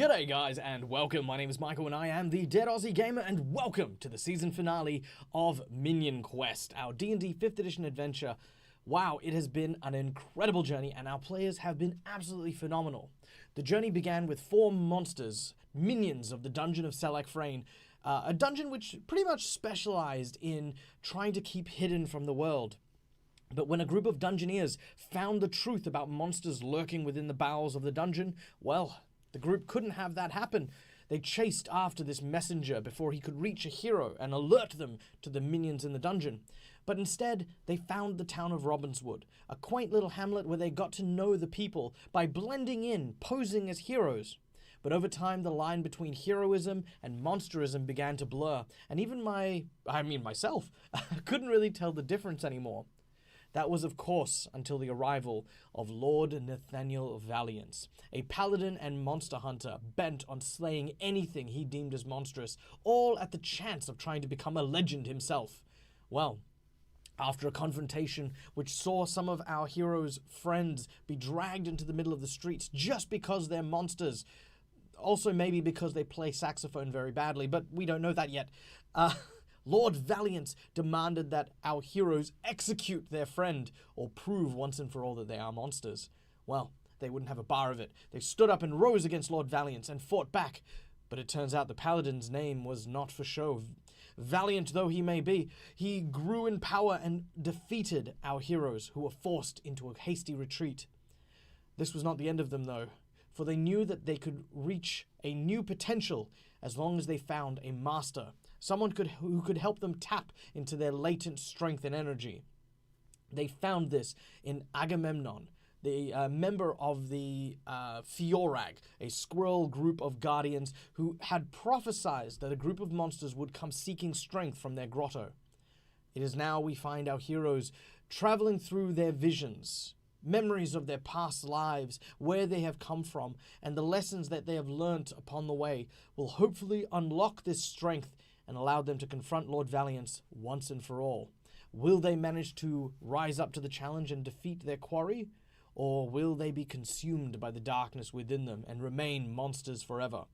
G'day guys and welcome, my name is Michael and I am the DeadAussieGamer and welcome to the season finale of Minion Quest, our D&D 5th edition adventure. Wow, it has been an incredible journey and our players have been absolutely phenomenal. The journey began with 4 monsters, minions of the Dungeon of Selak Frayne, a dungeon which pretty much specialized in trying to keep hidden from the world. But when a group of dungeoneers found the truth about monsters lurking within the bowels of the dungeon, well, the group couldn't have that happen. They chased after this messenger before he could reach a hero and alert them to the minions in the dungeon. But instead, they found the town of Robinswood, a quaint little hamlet where they got to know the people by blending in, posing as heroes. But over time, the line between heroism and monsterism began to blur, and even myself, couldn't really tell the difference anymore. That was, of course, until the arrival of Lord Valiance, a paladin and monster hunter bent on slaying anything he deemed as monstrous, all at the chance of trying to become a legend himself. Well, after a confrontation which saw some of our heroes' friends be dragged into the middle of the streets just because they're monsters, also maybe because they play saxophone very badly, but we don't know that yet, Lord Valiance demanded that our heroes execute their friend, or prove once and for all that they are monsters. Well, they wouldn't have a bar of it. They stood up and rose against Lord Valiance and fought back. But it turns out the paladin's name was not for show. Valiant though he may be, he grew in power and defeated our heroes, who were forced into a hasty retreat. This was not the end of them, though, for they knew that they could reach a new potential as long as they found a master, someone who could help them tap into their latent strength and energy. They found this in Agamemnon, the member of the Fiorag, a squirrel group of guardians who had prophesied that a group of monsters would come seeking strength from their grotto. It is now we find our heroes traveling through their visions, memories of their past lives, where they have come from, and the lessons that they have learnt upon the way will hopefully unlock this strength and allow them to confront Lord Valiance once and for all. Will they manage to rise up to the challenge and defeat their quarry? Or will they be consumed by the darkness within them and remain monsters forever?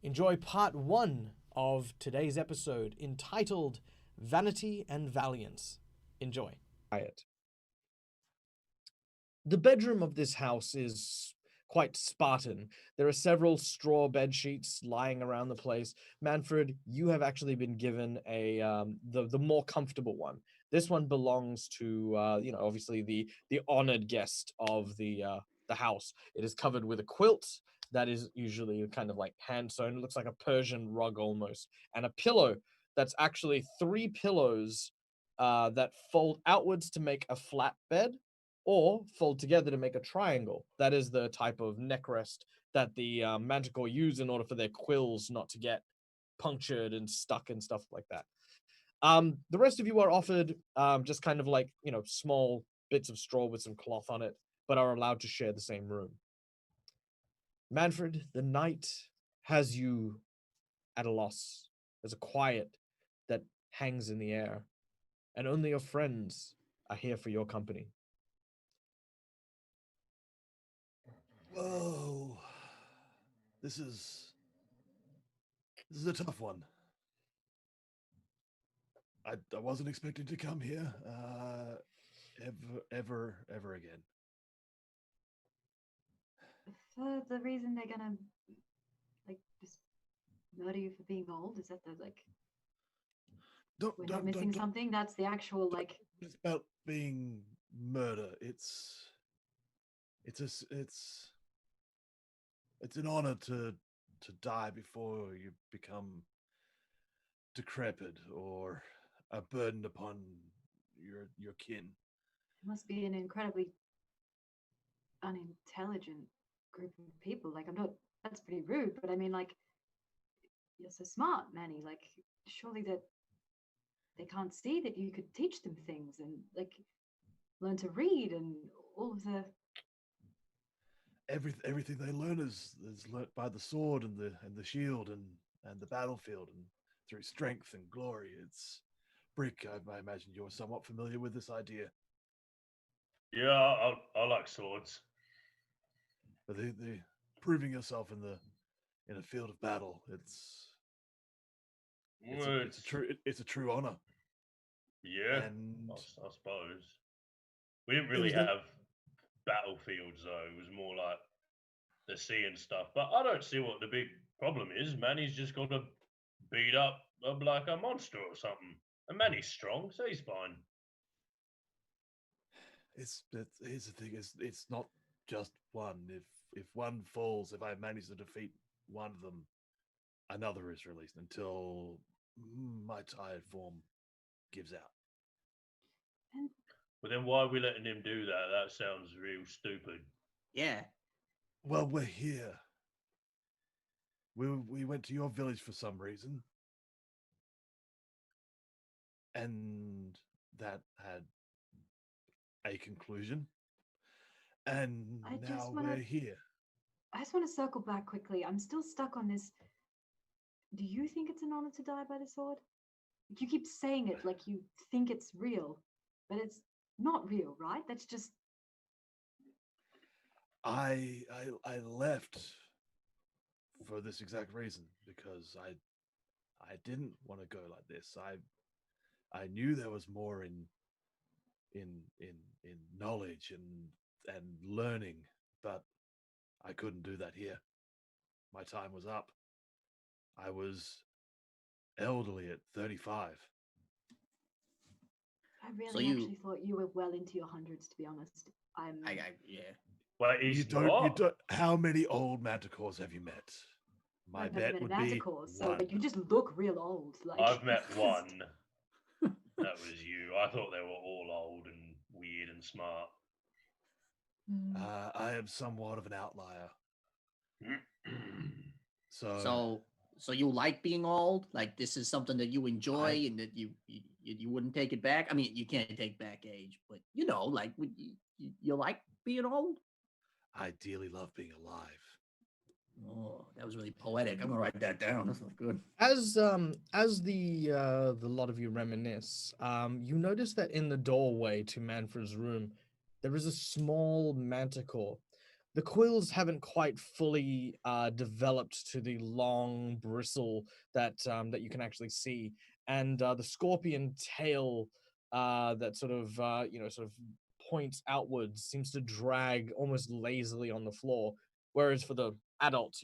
Enjoy part 1 of today's episode, entitled Vanity and Valiance. Enjoy. The bedroom of this house is quite Spartan. There are several straw bed sheets lying around the place. Manfred, you have actually been given the more comfortable one. This one belongs to obviously the honored guest of the house. It is covered with a quilt that is usually kind of like hand sewn. It looks like a Persian rug almost, and a pillow that's actually 3 pillows that fold outwards to make a flat bed, or fold together to make a triangle. That is the type of neck rest that the Manticore use in order for their quills not to get punctured and stuck and stuff like that. The rest of you are offered just kind of like, small bits of straw with some cloth on it, but are allowed to share the same room. Manfred, the night has you at a loss. There's a quiet that hangs in the air, and only your friends are here for your company. Whoa, this is a tough one. I wasn't expecting to come here ever again. For the reason they're gonna just murder you for being old, is that we're not missing something? That's the actual It's about being murder. It's an honor to die before you become decrepit or a burden upon your kin. It must be an incredibly unintelligent group of people. That's pretty rude, but I mean, you're so smart, Manny. Surely that they can't see that you could teach them things and learn to read and all of the everything they learn is learnt by the sword and the shield and the battlefield and through strength and glory. It's Brick. I imagine you're somewhat familiar with this idea. Yeah, I like swords. But the proving yourself in in a field of battle. It's Well, it's a true honor. Yeah, And I suppose. We didn't It really was the- have battlefields though. It was more like the sea and stuff. But I don't see what the big problem is. Manny's just got to beat up like a monster or something. And Manny's strong, so he's fine. here's the thing: it's not just one. If one falls, if I manage to defeat one of them, another is released until my tired form gives out. And But then why are we letting him do that? That sounds real stupid. Yeah. Well, we're here. We went to your village for some reason, and that had a conclusion. And I just now wanna- we're here. I just want to circle back quickly. I'm still stuck on this. Do you think it's an honor to die by the sword? You keep saying it like you think it's real, but it's not real, right? That's just I left for this exact reason because I didn't want to go like this. I knew there was more in knowledge and learning, but I couldn't do that here. My time was up. I was elderly at 35. I really So you- actually thought you were well into your hundreds, to be honest. Yeah. Wait, You he's don't. How many old manticores have you met? My I've never bet met a would be Manticore, so one. but you just look real old. Like I've met one. That was you. I thought they were all old and weird and smart. Mm. I am somewhat of an outlier. So you like being old? Like this is something that you enjoy and that you wouldn't take it back? I mean, you can't take back age, but you know, like you like being old? I ideally love being alive. Oh, that was really poetic. I'm gonna write that down. That's good. As the lot of you reminisce, you notice that in the doorway to Manfred's room, there is a small manticore. The quills haven't quite fully developed to the long bristle that that you can actually see, and the scorpion tail that sort of sort of points outwards seems to drag almost lazily on the floor, whereas for the adults,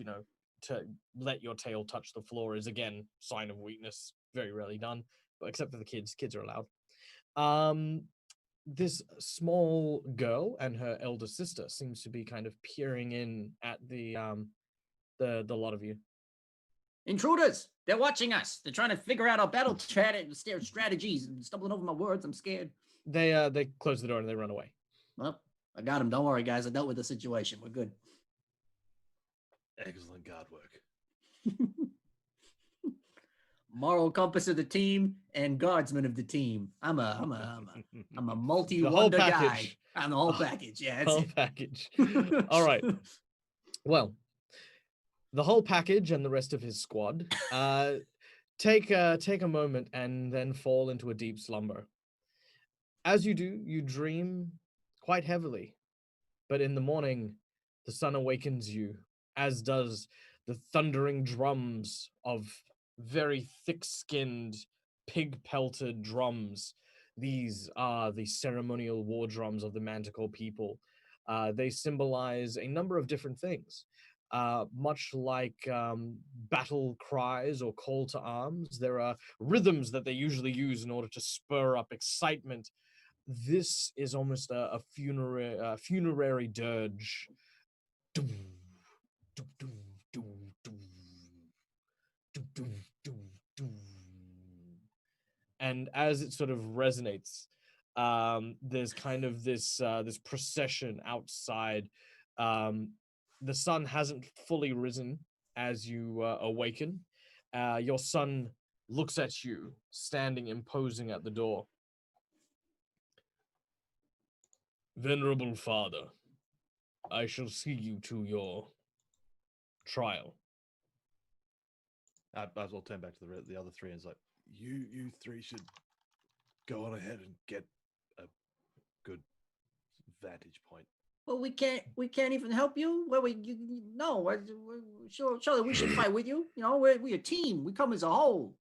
to let your tail touch the floor is again sign of weakness, very rarely done, but except for the kids are allowed. This small girl and her elder sister seems to be kind of peering in at the lot of you. Intruders! They're watching us. They're trying to figure out our battle strategies. I'm stumbling over my words. I'm scared. They close the door and they run away. Well, I got him. Don't worry, guys. I dealt with the situation. We're good. Excellent guard work. Moral compass of the team and guardsman of the team. I'm a multi The whole wonder guy. package. I'm the whole package. Yeah, that's Whole it. package. All right. Well, the whole package and the rest of his squad take a moment and then fall into a deep slumber. As you do, you dream quite heavily, but in the morning, the sun awakens you, as does the thundering drums of very thick-skinned, pig-pelted drums. These are the ceremonial war drums of the Manticore people. They symbolize a number of different things. Much like battle cries or call to arms, there are rhythms that they usually use in order to spur up excitement. This is almost a funerary dirge. Doom, doom, doom, doom, doom, doom, doom, doom, doom. And as it sort of resonates, there's kind of this procession outside. The sun hasn't fully risen as you awaken. Your son looks at you, standing imposing at the door. Venerable father, I shall see you to your trial. I might as well turn back to the other three and it's like, you three should go on ahead and get a good vantage point. Well, we can't even help you. Well, no, surely we should fight with you. You know, we're a team. We come as a whole.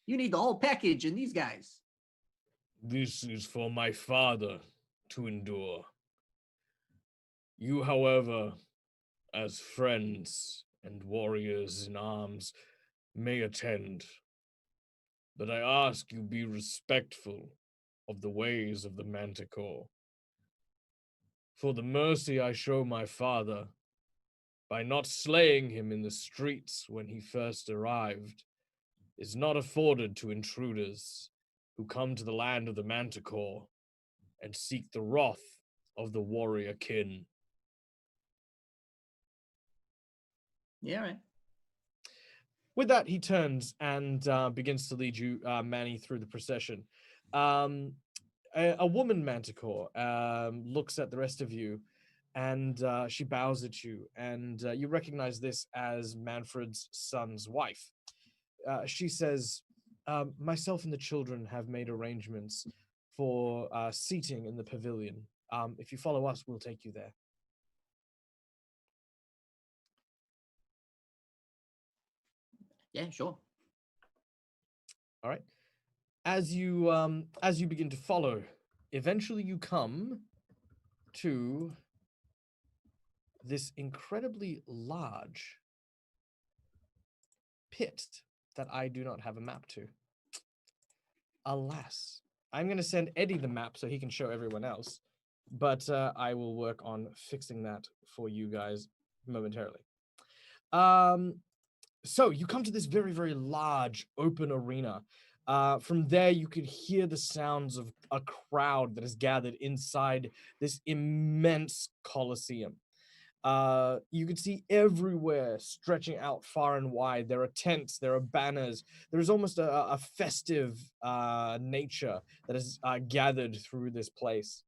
You need the whole package in these guys. This is for my father to endure. You, however, as friends and warriors in arms, may attend. But I ask you be respectful of the ways of the Manticore. For the mercy I show my father by not slaying him in the streets when he first arrived is not afforded to intruders who come to the land of the Manticore and seek the wrath of the warrior kin. Yeah, right. With that, he turns and begins to lead you, Manny, through the procession. A woman Manticore looks at the rest of you, and she bows at you, and you recognize this as Manfred's son's wife. She says, myself and the children have made arrangements for seating in the pavilion. If you follow us, we'll take you there. Yeah, sure. All right. As you begin to follow, eventually you come to this incredibly large pit that I do not have a map to. Alas, I'm going to send Eddie the map so he can show everyone else, but I will work on fixing that for you guys momentarily. So you come to this very, very large open arena. From there, you could hear the sounds of a crowd that is gathered inside this immense coliseum. You can see everywhere, stretching out far and wide. There are tents, there are banners. There's almost a festive nature that is gathered through this place.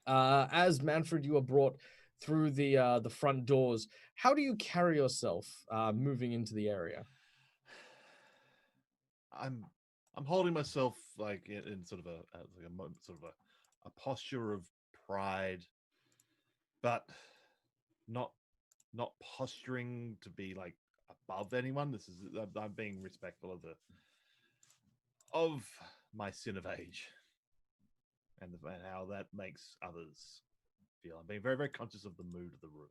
As Manfred, you are brought through the front doors. How do you carry yourself moving into the area? I'm holding myself like in sort of a posture of pride, but not posturing to be like above anyone. This is I'm being respectful of my sin of age and how that makes others feel. I'm being very, very conscious of the mood of the room.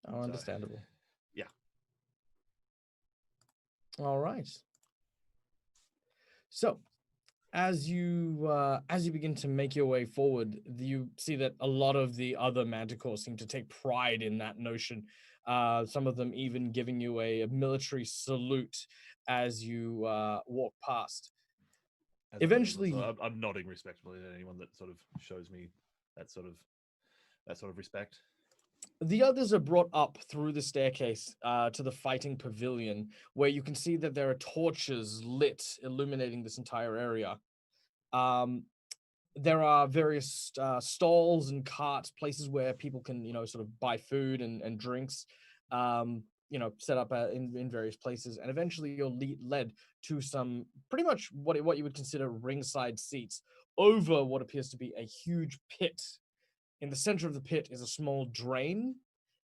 Oh, understandable. Yeah. All right. So, as you begin to make your way forward, you see that a lot of the other Manticores seem to take pride in that notion. Some of them even giving you a military salute as you walk past. Eventually, I'm nodding respectfully to anyone that sort of shows me that sort of respect. The others are brought up through the staircase to the fighting pavilion, where you can see that there are torches lit, illuminating this entire area. There are various stalls and carts, places where people can, sort of buy food and drinks, set up in various places. And eventually you're led to some pretty much what you would consider ringside seats over what appears to be a huge pit. In the center of the pit is a small drain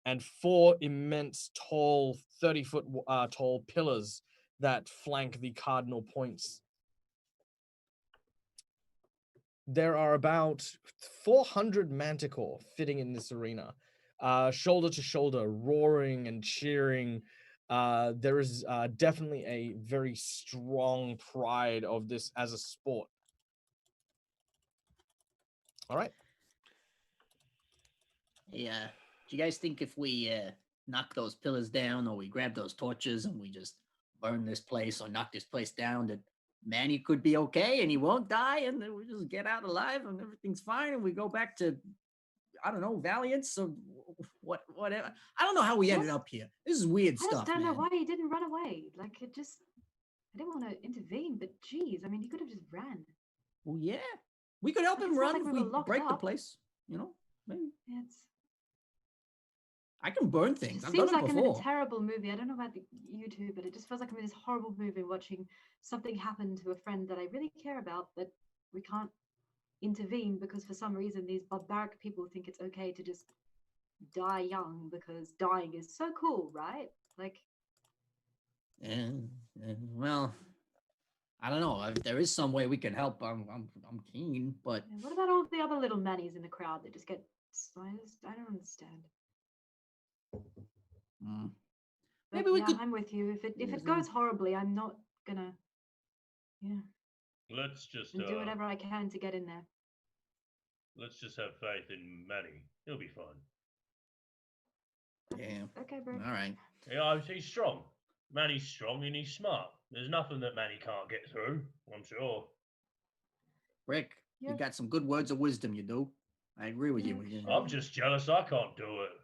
and 4 immense, tall, 30-foot tall pillars that flank the cardinal points. There are about 400 Manticore fitting in this arena, shoulder to shoulder, roaring and cheering. There is definitely a very strong pride of this as a sport. All right. Yeah. Do you guys think if we knock those pillars down, or we grab those torches and we just burn this place or knock this place down, that Manny could be okay and he won't die, and then we just get out alive and everything's fine, and we go back to, I don't know, Valiance or whatever. I don't know how we ended up here. This is weird stuff. I just don't know why he didn't run away. Like, I didn't want to intervene, but geez, I mean, he could have just ran. Well, yeah, we could help him run if we break the place. Maybe. Yeah, I can burn things. It I've seems done it like before. I'm in a terrible movie. I don't know about you two, but it just feels like I'm in this horrible movie watching something happen to a friend that I really care about, but we can't intervene because for some reason these barbaric people think it's okay to just die young because dying is so cool, right? Like, And well, I don't know. If there is some way we can help, I'm keen. But what about all the other little mannies in the crowd that just get sliced? I don't understand. mm, But maybe we yeah, could. I'm with you. If it Mhm. goes horribly, I'm not gonna, yeah, Let's just and do whatever I can to get in there. let's just have faith in Manny. He'll be fine. Yeah. Okay, bro. All right. Yeah, he's strong. Manny's strong and he's smart. There's nothing that Manny can't get through, I'm sure. Rick, Yeah. you got some good words of wisdom. You do. I agree with you. Yeah, You sure. know. I'm just jealous I can't do it.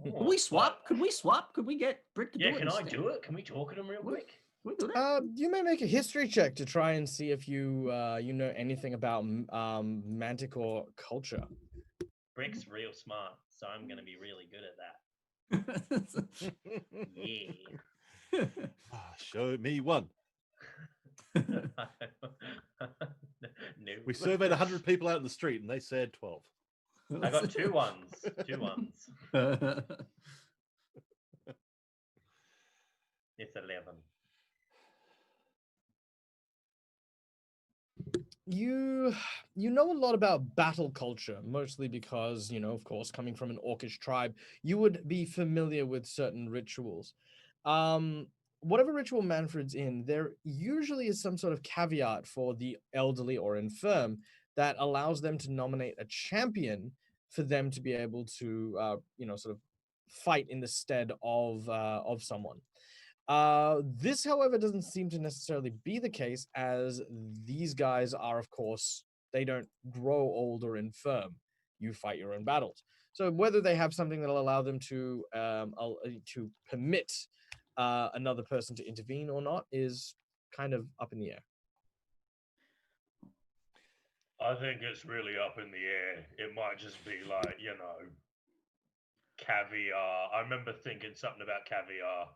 Could we swap? Could we swap? Could we get Brick to do Yeah, it? can I instead? do it? Can we talk to him real What? quick? Can we do that? You may make a history check to try and see if you you know anything about Manticore culture. Brick's real smart, so I'm gonna be really good at that. Yeah. Show me one. No. We surveyed 100 people out in the street, and they said 12. I got 2 ones. 2 ones. It's 11. You know a lot about battle culture, mostly because, you know, of course, coming from an orcish tribe, you would be familiar with certain rituals. Whatever ritual Manfred's in, there usually is some sort of caveat for the elderly or infirm that allows them to nominate a champion for them to be able to, you know, sort of fight in the stead of someone. This, however, doesn't seem to necessarily be the case, as these guys are, of course, they don't grow old or infirm. You fight your own battles. So whether they have something that'll allow them to permit another person to intervene or not is kind of up in the air. I think it's really up in the air. It might just be like, you know, caviar. I remember thinking something about caviar.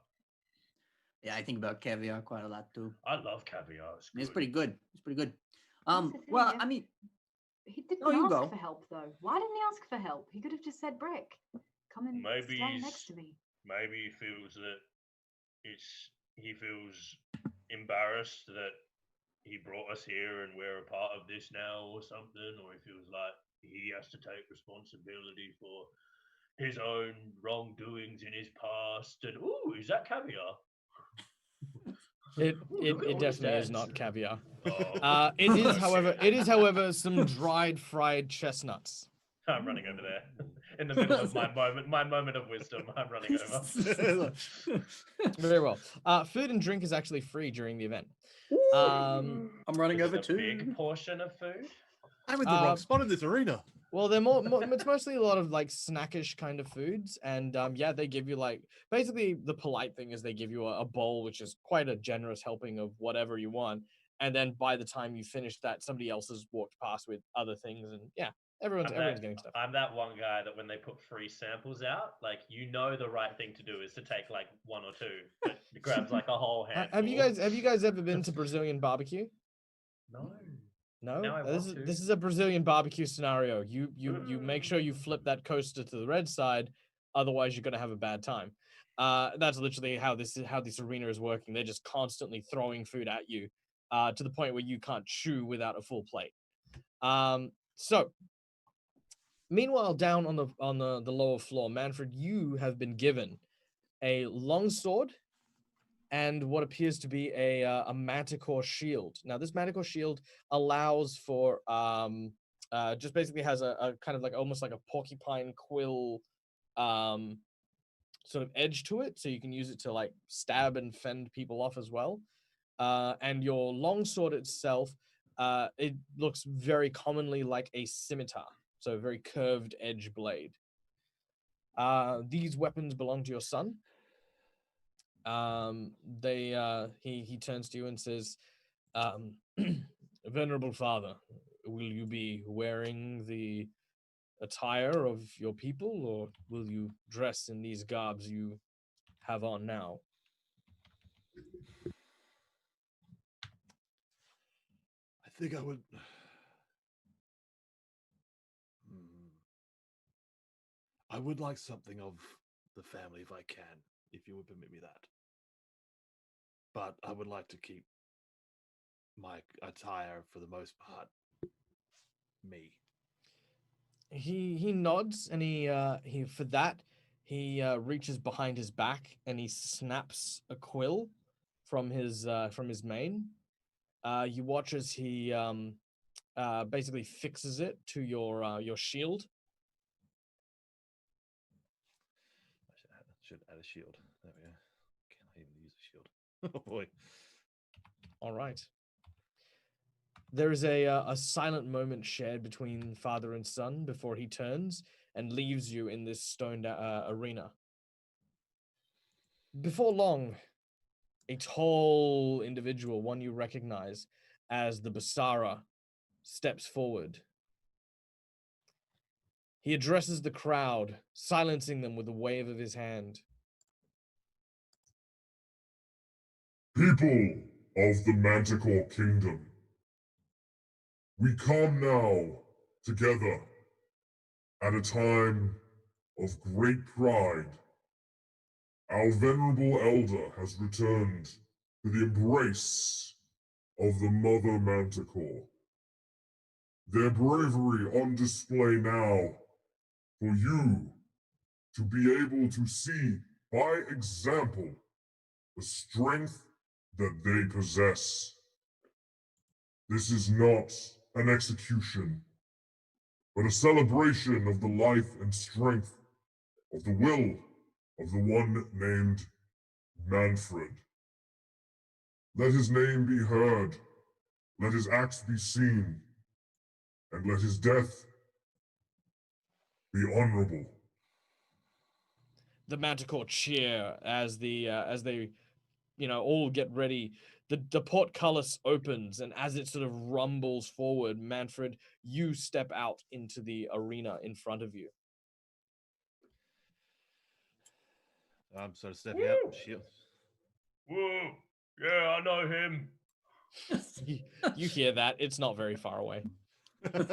Yeah, I think about caviar quite a lot too. I love caviar. It's pretty good. It's pretty good. That's the thing, Well, yeah. I mean, He didn't Oh, you ask go. for help though. Why didn't he ask for help? He could have just said, "Brick, come and Maybe stand he's- next to me." Maybe he feels that he feels embarrassed that he brought us here and we're a part of this now or something, or he feels like he has to take responsibility for his own wrongdoings in his past. And ooh, is that caviar? It Ooh, look at all definitely his is dads. not caviar. Oh. It is, however, some dried fried chestnuts. I'm running over there in the middle of my moment of wisdom. I'm running over. Very well. Food and drink is actually free during the event. I'm running Is over it a too. big portion of food? I'm in the wrong spot in this arena. Well, they're it's mostly a lot of like snackish kind of foods, and yeah, they give you like basically the polite thing is they give you a bowl, which is quite a generous helping of whatever you want, and then by the time you finish that, somebody else has walked past with other things, and yeah, everyone's getting stuff. I'm that one guy that when they put free samples out, like you know the right thing to do is to take like 1 or 2, but it grabs like a whole handful. Have you guys ever been to Brazilian barbecue? No. No, Now I this want to. is a Brazilian barbecue scenario. You make sure you flip that coaster to the red side, otherwise you're gonna have a bad time. That's literally how this arena is working. They're just constantly throwing food at you, to the point where you can't chew without a full plate. So meanwhile, down on the lower floor, Manfred, you have been given a long sword and what appears to be a Manticore shield. Now, this Manticore shield allows for just basically has a kind of like almost like a porcupine quill sort of edge to it, so you can use it to like stab and fend people off as well. And your longsword itself, it looks very commonly like a scimitar, so a very curved edge blade. These weapons belong to your son. He turns to you and says, "Venerable father, will you be wearing the attire of your people, or will you dress in these garbs you have on now?" I think I would I would like something of the family if I can, if you would permit me that. But I would like to keep my attire for the most part me. He nods and he for that he reaches behind his back and he snaps a quill from his mane. You watch as he basically fixes it to your shield. Should add a shield. There we go. Can I even use a shield? Oh boy. All right. There is a silent moment shared between father and son before he turns and leaves you in this stoned arena. Before long, a tall individual, one you recognize as the Basara, steps forward. He addresses the crowd, silencing them with a wave of his hand. People of the Manticore Kingdom, we come now together at a time of great pride. Our venerable elder has returned to the embrace of the Mother Manticore. Their bravery on display now for you to be able to see by example the strength that they possess. This is not an execution, but a celebration of the life and strength of the will of the one named Manfred. Let his name be heard, let his acts be seen, and let his death be honorable. The Manticore cheer as they all get ready. The portcullis opens, and as it sort of rumbles forward, Manfred, you step out into the arena in front of you. I'm sort of stepping out. Shield. Whoa! Yeah, I know him. You hear that? It's not very far away. He's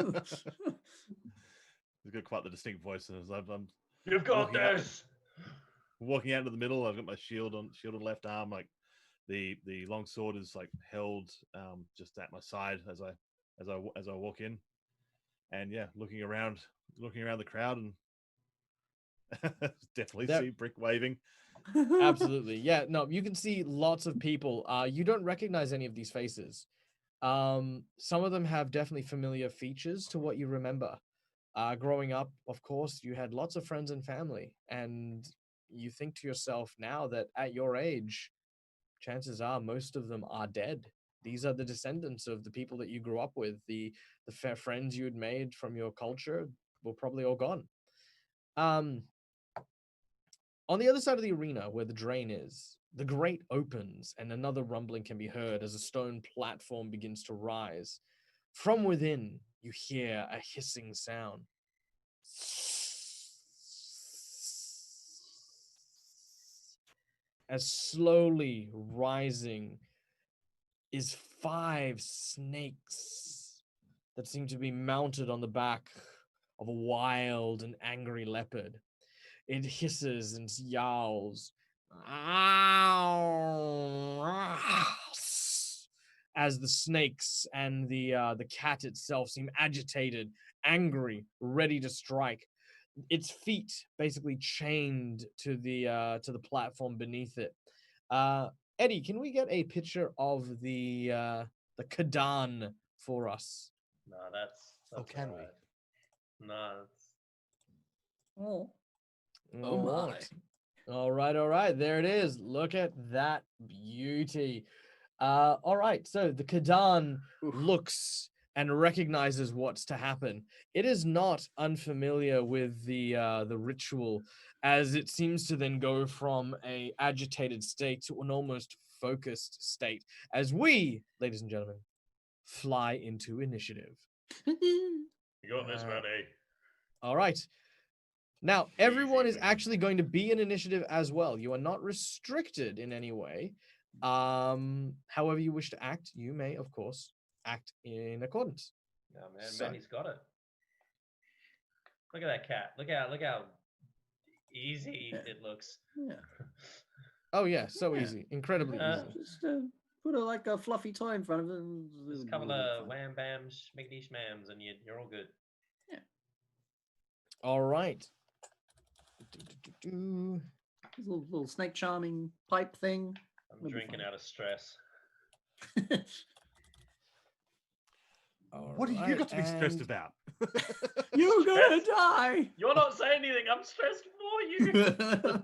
got quite the distinct voice. And I'm You've got walking out- this. walking out into the middle. I've got my shield on the left arm. Like the long sword is like held just at my side as I walk in, and yeah, looking around the crowd and definitely see Brick waving. Absolutely. Yeah, no, you can see lots of people. You don't recognize any of these faces. Some of them have definitely familiar features to what you remember. Growing up, of course, you had lots of friends and family, and you think to yourself now that at your age, chances are most of them are dead. These are the descendants of the people that you grew up with. The friends you had made from your culture were probably all gone. On the other side of the arena, where the drain is, the grate opens and another rumbling can be heard as a stone platform begins to rise. From within, you hear a hissing sound. As slowly rising is 5 snakes that seem to be mounted on the back of a wild and angry leopard. It hisses and yowls as the snakes and the cat itself seem agitated, angry, ready to strike. Its feet basically chained to the platform beneath it. Eddie, can we get a picture of the Kadan for us? No, that's can we? alright. No, that's... Oh. Oh my. All right. There it is. Look at that beauty. All right. So the Kadan looks and recognizes what's to happen. It is not unfamiliar with the ritual, as it seems to then go from a agitated state to an almost focused state. As we, ladies and gentlemen, fly into initiative. You got this, Vanity. All right. Now, everyone is actually going to be in initiative as well. You are not restricted in any way. However you wish to act, you may, of course, act in accordance. No, man, So- Manny's got it. Look at that cat. Look how easy Yeah. it looks. Yeah. Oh yeah, so Yeah. easy, incredibly Uh, easy. Just put like a fluffy toy in front of it. Just a couple of wham bams, schmiggity schmams, and you're all good. All right. Do-do-do-do. Little snake charming pipe thing. I'm It'll be drinking fine. out of stress. All What do you right, got to be stressed and- about? You're gonna Stress. die. You're not saying anything. I'm stressed for you.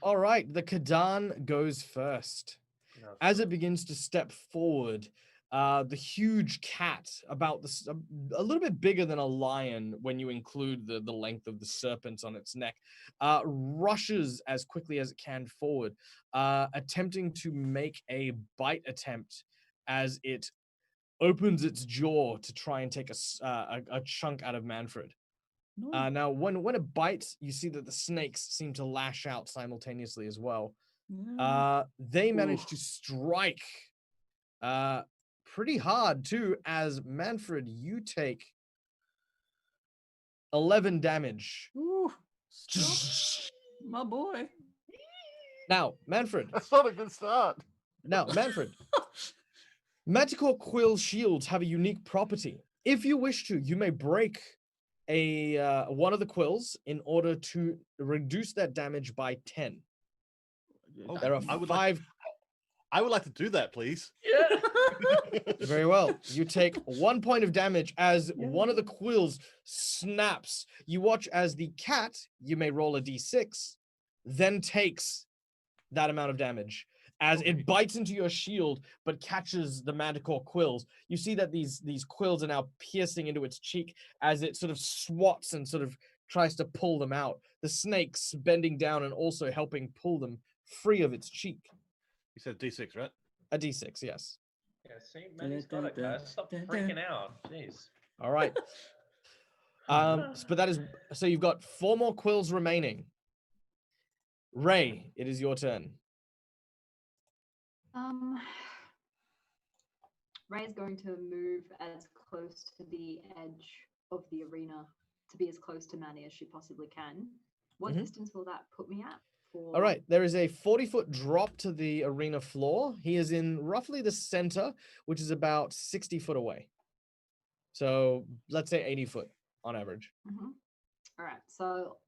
All right, the Kadan goes first. No, As it begins to step forward, the huge cat, about this, a little bit bigger than a lion when you include the length of the serpent on its neck, rushes as quickly as it can forward, attempting to make a bite attempt as it opens its jaw to try and take a chunk out of Manfred. No. Now, when it bites, you see that the snakes seem to lash out simultaneously as well. Yeah. They manage Oof. to strike pretty hard too, as Manfred, you take 11 damage. Ooh, stop, my boy. Now, Manfred. That's not a good start. Now, Manfred. Manticore Quill shields have a unique property. If you wish to, you may break one of the quills in order to reduce that damage by 10. Oh, There are I would 5. I would like to do that, please. Yeah. Very well. You take 1 point of damage as one of the quills snaps. You watch as the cat, you may roll a d6, then takes that amount of damage. As it bites into your shield, but catches the Manticore quills. You see that these quills are now piercing into its cheek as it sort of swats and sort of tries to pull them out. The snakes bending down and also helping pull them free of its cheek. You said D6, right? A d6, yes. Yeah, see, Manny's got it, guys. Stop freaking out. Jeez. All right. But that is so you've got 4 more quills remaining. Ray, it is your turn. Ray's going to move as close to the edge of the arena to be as close to Manny as she possibly can. What Mhm. distance will that put me at? All right, there is a 40-foot drop to the arena floor. He is in roughly the center, which is about 60 foot away. So let's say 80 foot on average. All right, so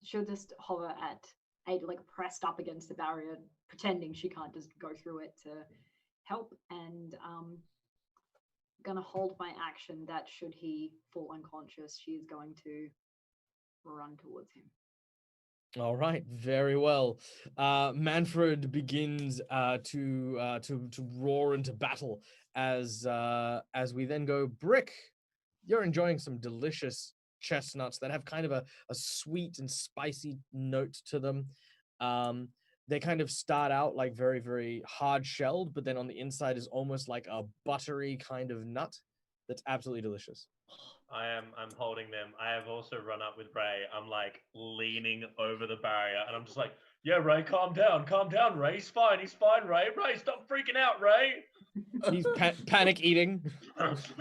she'll just hover at 8, like pressed up against the barrier, pretending she can't just go through it to help, and gonna hold my action that should he fall unconscious, she is going to run towards him. All right, very well. Manfred begins to roar into battle as we then go. Brick, you're enjoying some delicious chestnuts that have kind of a sweet and spicy note to them. They kind of start out like very, very hard shelled, but then on the inside is almost like a buttery kind of nut that's absolutely delicious. I'm holding them. I have also run up with Ray. I'm like leaning over the barrier and I'm just like, yeah, Ray, calm down, Ray. He's fine, Ray. Ray, stop freaking out, Ray. He's panic eating. Just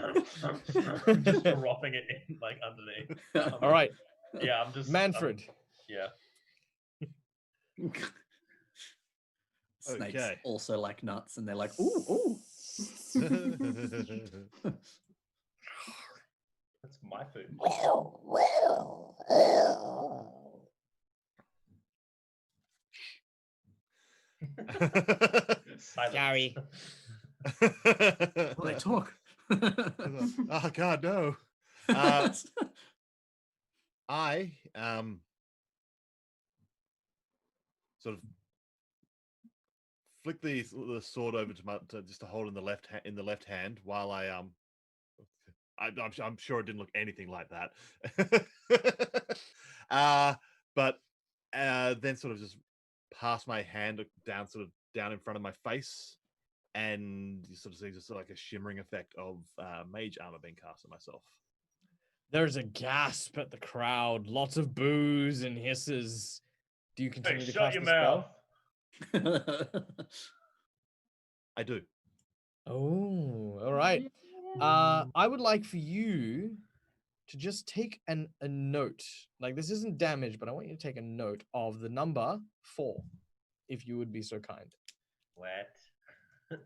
dropping it in like underneath. All right. Yeah, I'm just Manfred. Yeah. Snakes Okay. also like nuts, and they're like, ooh, ooh. That's my food. Sorry. Well, they talk. Oh God, no. I sort of flick the sword over to just to hold in the left hand while I'm sure it didn't look anything like that. But then sort of just pass my hand down in front of my face, and you sort of see just like a shimmering effect of mage armor being cast on myself. There's a gasp at the crowd, lots of boos and hisses. Do you continue Hey, to shut cast your the spell? mouth. I do. Oh, all right. I would like for you to just take a note. Like, this isn't damage, but I want you to take a note of the number 4, if you would be so kind. What?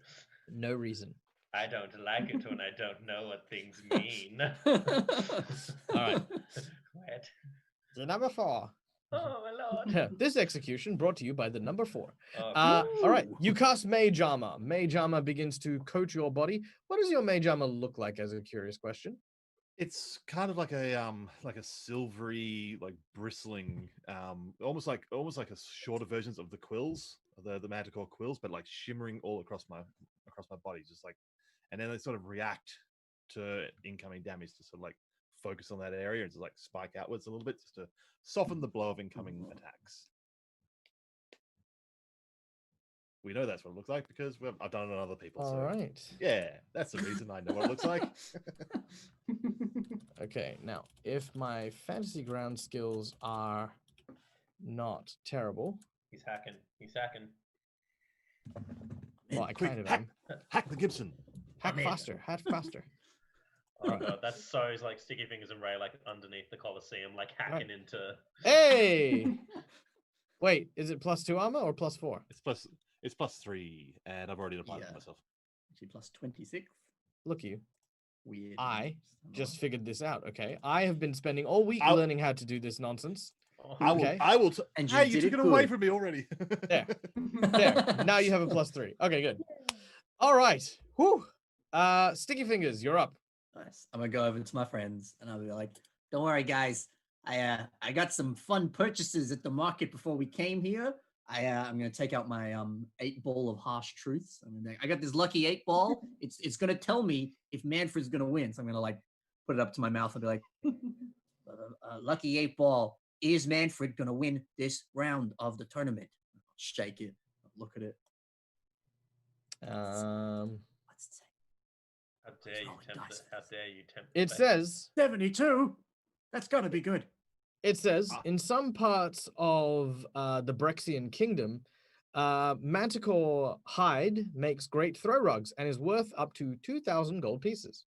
No reason. I don't like it when I don't know what things mean. All right. What? The number 4. Oh, my lord. This execution brought to you by the number 4. Oh, All right, you cast Mage Armor. Mage Armor begins to coat your body. What does your Mage Armor look like, as a curious question? It's kind of like a silvery, like bristling, almost like a shorter versions of the quills, the Manticore quills, but like shimmering all across my body, just like, and then they sort of react to incoming damage to sort of like focus on that area and to like spike outwards a little bit just to soften the blow of incoming attacks. We know that's what it looks like because I've done it on other people. All so right. yeah, that's the reason I know what it looks like. Okay, now, if my fantasy ground skills are not terrible, He's hacking. He's hacking. well, I Quick, kind of hack, am. hack the Gibson. Hack I'm in. faster, hack faster. Oh god, that's so like Stickyfingers and Ray like underneath the Colosseum, like hacking into. Hey! Wait, is it +2 armor or +4? It's +3, and I've already applied it Yeah. to myself. Actually, plus 26. Look you. Weird. I numbers. just figured this out, okay? I have been spending all week I'll- learning how to do this nonsense. Oh, Okay. I will. And Hey, you you did took it it away good. from me already. There. There. Now you have a +3. Okay, good. All right. Whew. Stickyfingers, you're up. Nice. I'm gonna go over to my friends and I'll be like, "Don't worry, guys. I got some fun purchases at the market before we came here. I'm gonna take out my 8-ball of harsh truths. I got this lucky 8-ball. It's gonna tell me if Manfred's gonna win. So I'm gonna like put it up to my mouth and be like, "Lucky 8-ball. Is Manfred gonna win this round of the tournament?" Shake it. Look at it. What's it say? how dare you rolling tempt dice. it? How dare you tempt It fate. says 72. That's gotta be good. in some parts of the Brexian kingdom, Manticore hide makes great throw rugs and is worth up to 2,000 gold pieces.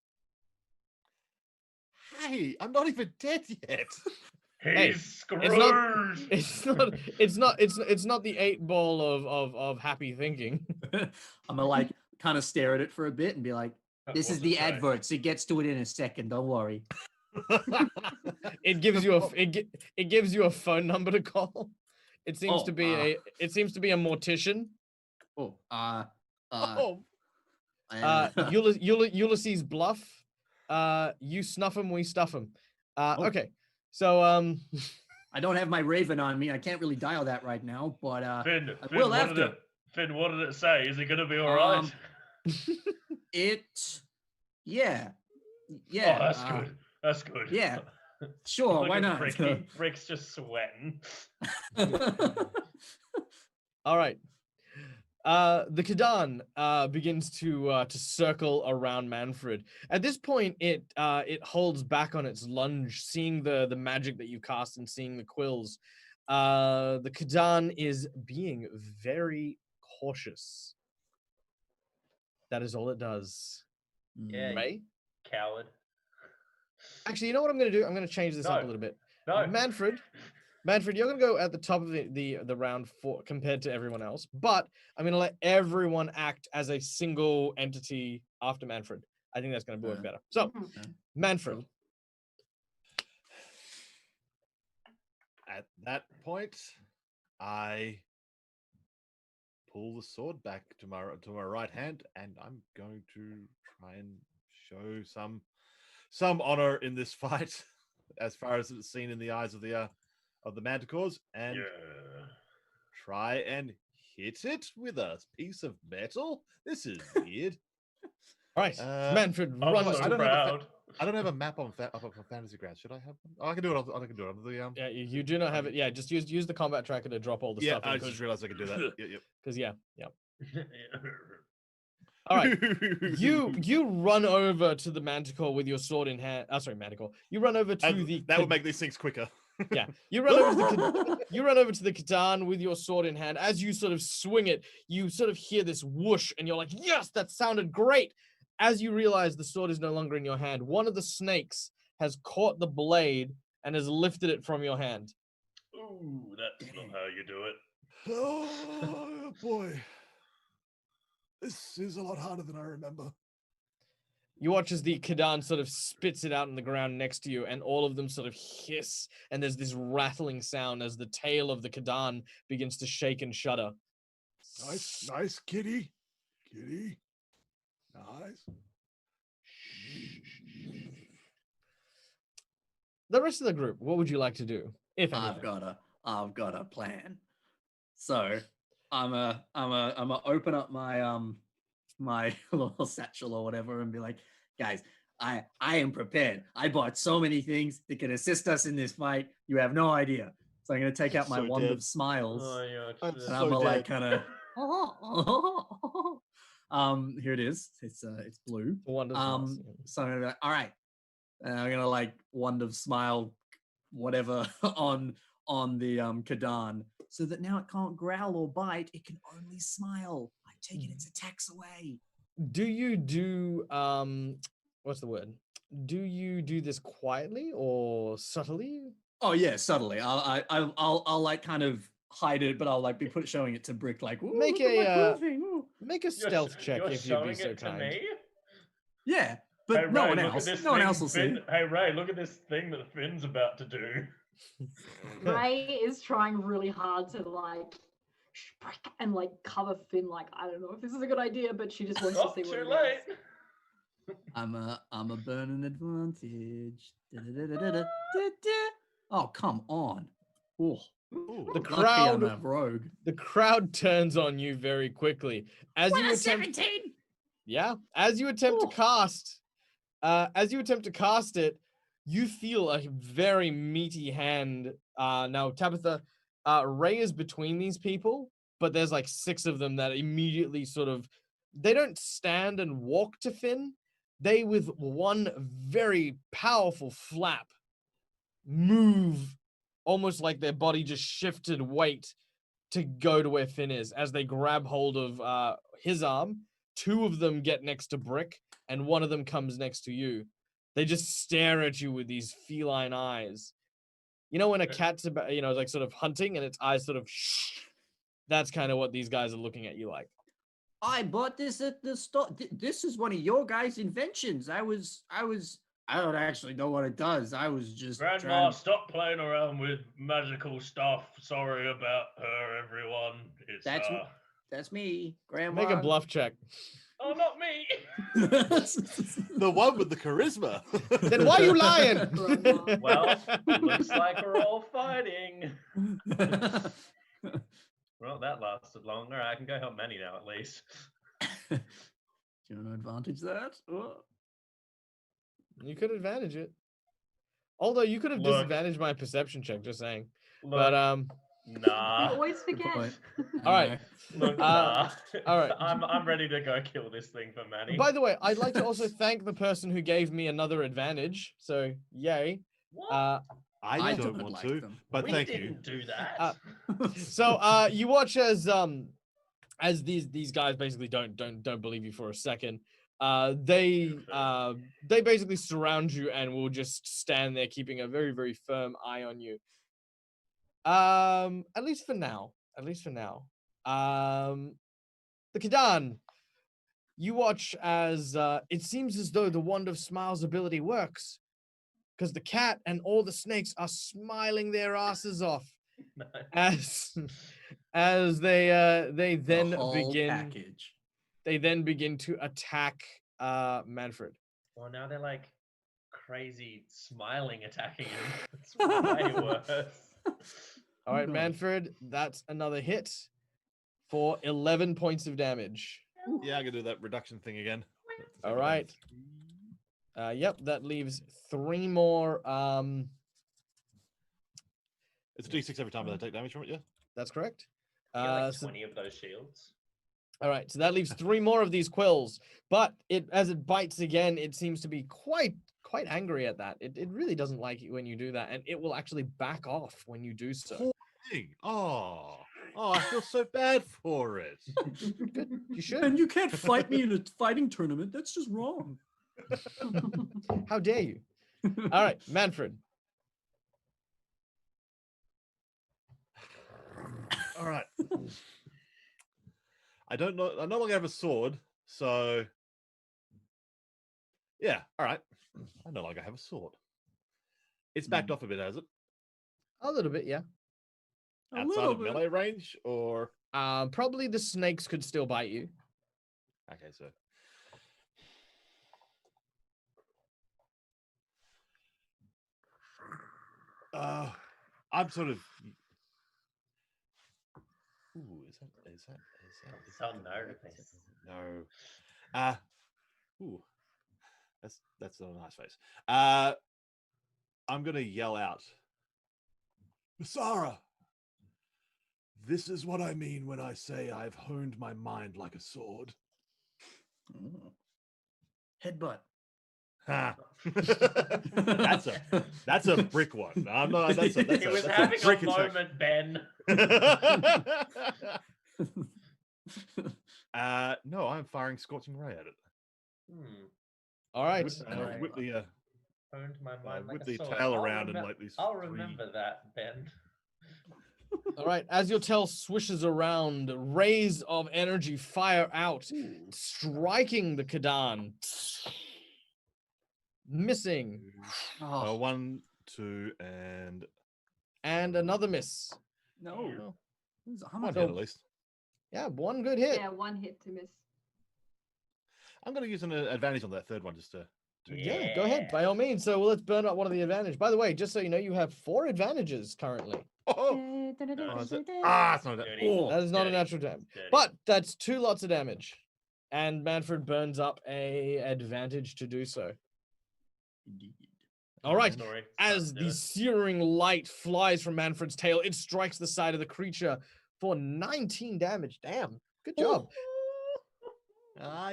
Hey, I'm not even dead yet. He's Hey, screwed. It's not the 8-ball of happy thinking. I'm gonna like kind of stare at it for a bit and be like, "This What's is it the say? adverts. It gets to it in a second. Don't worry." It gives you it gives you a phone number to call. It seems to be a mortician. Oh, Oh, Ulysses Bluff. You snuff him, we stuff him. Oh. Okay, so I don't have my Raven on me. I can't really dial that right now, but Finn, I Finn, will what after. did it? Finn, what did it say? Is it gonna be all right? Yeah. Oh, that's good. That's good. yeah. Sure, Look why at not? Bricky. Brick's just sweating. all right. The Kadan begins to circle around Manfred. At this point, it holds back on its lunge, seeing the magic that you cast and seeing the quills. The Kadan is being very cautious. That is all it does. Yeah, Right? Coward. Actually, you know what I'm going to do? I'm going to change this up a No. little bit. No. Manfred, you're going to go at the top of the round for compared to everyone else, but I'm going to let everyone act as a single entity after Manfred. I think that's going to work better. So, Manfred. at that point, I pull the sword back to my right hand, and I'm going to try and show some honor in this fight, as far as it's seen in the eyes of the Manticores, and Yeah. try and hit it with a piece of metal. This is weird. All right, Manfred, I'm run. so I don't have a proud. I don't have a map on Fantasy Grounds. Should I have one? Oh, I can do it. I can do it under the Yeah, you do not have it. Yeah, just use the combat tracker to drop all the Yeah, stuff. I just realized I could do that. Yep. Because yeah. All right, you run over to the Manticore with your sword in hand. Sorry, Manticore. You run over to the. That would make these things quicker. Yeah, you run over to the Kadan with your sword in hand. As you sort of swing it, you sort of hear this whoosh, and you're like, "Yes, that sounded great." As you realize the sword is no longer in your hand, one of the snakes has caught the blade and has lifted it from your hand. Ooh, that's not how you do it. Oh boy, this is a lot harder than I remember. You watch as the Kadan sort of spits it out on the ground next to you, and all of them sort of hiss, and there's this rattling sound as the tail of the Kadan begins to shake and shudder. Nice, kitty. Nice. The rest of the group, what would you like to do, if anything? I've got a plan. So I'm a open up my my little satchel or whatever and be like, guys, I am prepared. I bought so many things that can assist us in this fight. You have no idea. So I'm gonna take out my So wand dead. of smiles. Oh, yeah, I'm it's And so I'm gonna like dead. kind of here it is. It's blue. Wand of Smiles, yeah. So I'm gonna be like, all right. And I'm gonna like wand of smile, whatever on the Kadan, so that now it can't growl or bite. It can only smile. I'm taking its attacks away. Do you do what's the word? Do you do this quietly or subtly? Oh yeah, subtly. I'll like kind of hide it, but I'll like be showing it to Brick like, "Ooh, Make look at my a, grooving, ooh." Make a stealth check You're if you'd be showing so it to kind. me? Yeah, but Hey, no Ray, one look at else. this No one thing else will see. Finn, hey Ray, look at this thing that Finn's about to do. Ray is trying really hard to like and like cover Finn. Like, I don't know if this is a good idea, but she just wants Oh, to see what too it late. is. I'm a burning advantage. Da-da-da-da-da-da-da. Oh, come on. Ooh. Ooh. The Lucky I'm crowd, a rogue. the crowd turns on you very quickly as you attempt. 17! Yeah, as you attempt Ooh. to cast it, you feel a very meaty hand. Now, Tabatha, Ray is between these people, but there's like 6 of them that immediately they don't stand and walk to Finn. They, with one very powerful flap, move almost like their body just shifted weight to go to where Finn is. As they grab hold of his arm, 2 of them get next to Brick, and 1 of them comes next to you. They just stare at you with these feline eyes. You know when a cat's about, like sort of hunting and its eyes sort of that's kind of what these guys are looking at you like. I bought this at the store. This is one of your guys' inventions. I don't actually know what it does. I was just Grandma, trying. stop playing around with magical stuff. Sorry about her, everyone. It's That's me, Grandma. Make a bluff check. Oh, not me. The one with the charisma. Then why are you lying? Well, looks like we're all fighting. Well, that lasted longer. I can go help Manny now, at least. Do you want to advantage that? Oh. You could advantage it. Although you could have Look. disadvantaged my perception check, just saying. Look, But We nah. always Good forget. point. all right. Look, nah. all right. I'm ready to go kill this thing for Manny. By the way, I'd like to also thank the person who gave me another advantage. So yay. What? I don't don't want like to, them. but We thank you. didn't do that. So you watch as these guys basically don't believe you for a second. They basically surround you and will just stand there keeping a very, very firm eye on you. At least for now. The Kadan, you watch as it seems as though the Wand of Smiles ability works, because the cat and all the snakes are smiling their asses off as they then The whole begin package. they then begin to attack Manfred. Well, now they're like crazy smiling attacking him. It's way worse. All right, No. Manfred, that's another hit for 11 points of damage. Yeah, I can do that reduction thing again. All right. Yep, that leaves 3 more. It's a d6 every time I take damage from it, yeah? That's correct. You get like So- 20 of those shields. all right, so that leaves 3 more of these quills. But as it bites again, it seems to be quite angry at that. It really doesn't like it when you do that, and it will actually back off when you do so. Poor thing. Oh, I feel so bad for it. Good, you should. And you can't fight me in a fighting tournament. That's just wrong. How dare you? All right, Manfred. All right. I no longer have a sword, so yeah. All right. I no longer have a sword. It's backed off a bit, has it? A little bit, yeah. A Outside little of bit. melee range, or Probably the snakes could still bite you. okay, so I'm sort of. Ooh, is that? So nervous. No. Ooh, that's not a nice face. I'm gonna yell out, Masara. This is what I mean when I say I've honed my mind like a sword. Mm. Headbutt. Ha. that's a brick one. I'm not. That's a, that's He a, was that's having a brick attack. moment, Ben. No, I'm firing Scorching Ray at it. All right. Whip the Honed my mind like whip a the sword. tail I'll around and like these. I'll remember that, Ben. All right. As your tail swishes around, rays of energy fire out, striking the Kadan. Missing. Oh, 1, 2, and another miss. no. How one much? hit at least. Yeah, one good hit. Yeah, one hit to miss. I'm going to use an advantage on that third one just to. Yeah, go ahead, by all means. So let's burn up one of the advantage. By the way, just so you know, you have 4 advantages currently. Oh, it's not that. Dirty. Oh, That is not a Dirty. natural damage. Dirty. But that's 2 lots of damage. And Manfred burns up a advantage to do so. Indeed. All right. Story. As the searing light flies from Manfred's tail, it strikes the side of the creature for 19 damage. Damn. Good job.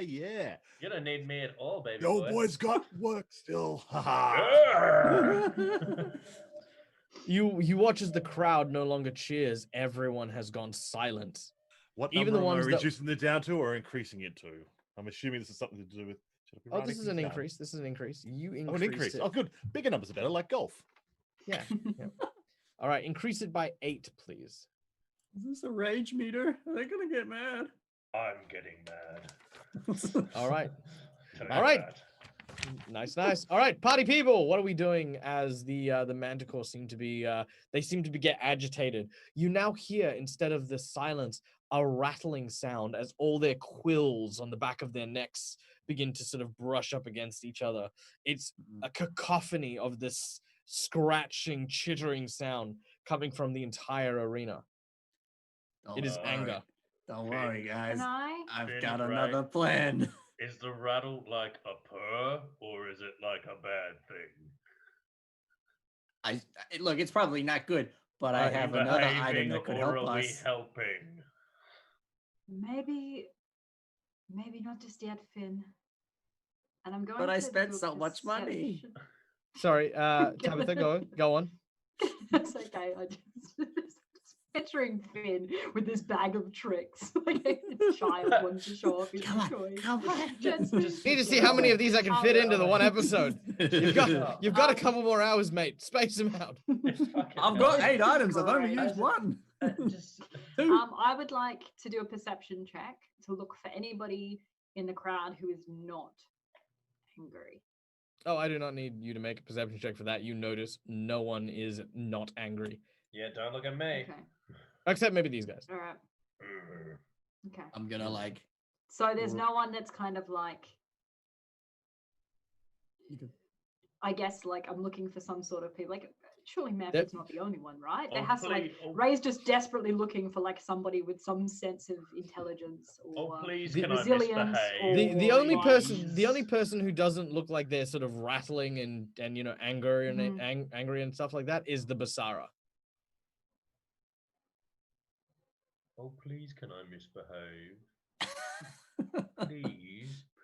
Yeah. You don't need me at all, baby The old boy. boy's got work still. You watch as the crowd no longer cheers. Everyone has gone silent. What Even number the am I ones that- reducing it down to or increasing it to? I'm assuming this is something to do with. Should I be Oh, writing this is an things down? increase. This is an increase. You Oh, an increased increase. it. Oh, good. Bigger numbers are better, like golf. Yeah. All right. Increase it by 8, please. Is this a rage meter? Are they gonna get mad? I'm getting mad. All right. Too All right. bad. Nice. All right, party people, what are we doing as the Manticore seem to be get agitated? You now hear, instead of the silence, a rattling sound as all their quills on the back of their necks begin to sort of brush up against each other. It's a cacophony of this scratching, chittering sound coming from the entire arena. It is anger. Don't worry, guys. Can I? I've Ben's got right. another plan. Is the rattle like a purr or is it like a bad thing? Look, it's probably not good, but I have another item Behaving that could or help are we us. helping? Maybe not just yet, Finn. And I'm going But I to spent do a so much money. perception- Sorry, Tabitha, go on. That's okay. I just picturing Finn with this bag of tricks, like a child wants to show off his toys. Come on. Just Need to see how many of these I can fit into the one episode. You've Oh. got a couple more hours, mate. Space them out. I've got 8 items. I've only Christ. used one. Just 2. I would like to do a perception check to look for anybody in the crowd who is not angry. Oh, I do not need you to make a perception check for that. You notice no one is not angry. yeah, don't look at me. Okay. Except maybe these guys. All right. Okay. I'm gonna like. So there's no one that's kind of like, I guess, like I'm looking for some sort of people. Like, surely Manfred's not the only one, right? There has to like Ray's just desperately looking for like somebody with some sense of intelligence or please, the can I resilience misbehave? The or only like- person who doesn't look like they're sort of rattling and you know angry and angry and stuff like that is the Basara. Oh, please, can I misbehave?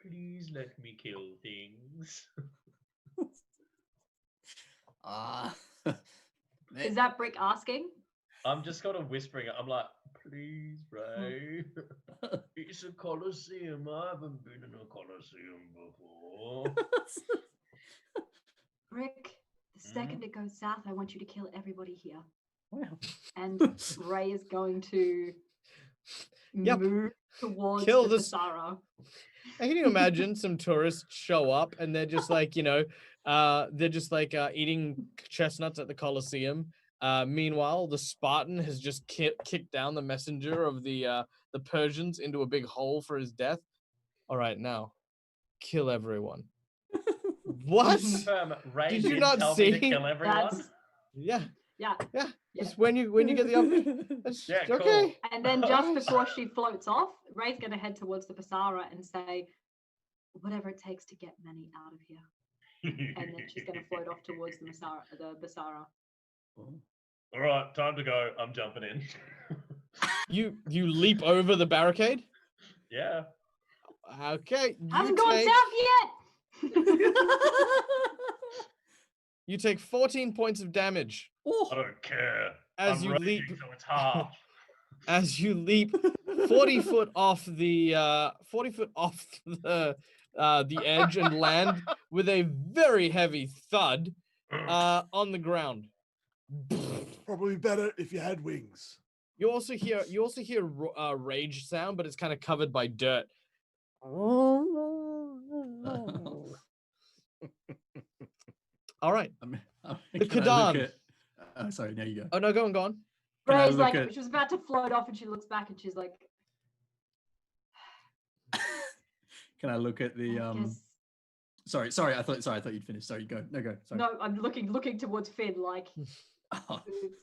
Please let me kill things. Is that Brick asking? I'm just kind of whispering it. I'm like, please, Ray. It's a coliseum. I haven't been in a coliseum before. Brick, the second it goes south, I want you to kill everybody here. Wow. And Ray is going to Yep. move towards Kill the this- Basara. And can you imagine some tourists show up and they're just like, they're just like eating chestnuts at the Colosseum. Meanwhile, the Spartan has just kicked down the messenger of the Persians into a big hole for his death. All right, now kill everyone. What? Ray Did you did not tell me to see? kill everyone? That's- Yeah, Yeah. yeah. Yeah. Just when you get the opportunity. That's Yeah, cool. okay. And then just before she floats off, Ray's going to head towards the Basara and say, whatever it takes to get Manny out of here. And then she's going to float off towards the Basara. All right, time to go. I'm jumping in. You leap over the barricade. Yeah. Okay. Hasn't gone south yet! You take 14 points of damage I don't care. as I'm you raging, leap. so it's half. As you leap 40 foot off the 40 foot off the edge and land with a very heavy thud on the ground. Probably better if you had wings. You also hear rage sound, but it's kind of covered by dirt. All right. The Kadan. Sorry, now you go. Oh no, go on. Can I Ray's look like, at- she was about to float off and she looks back and she's like, Can I look at the I guess. Sorry, I thought you'd finished. Sorry, go. No, go. Sorry. No, I'm looking towards Finn like, Oh, it's...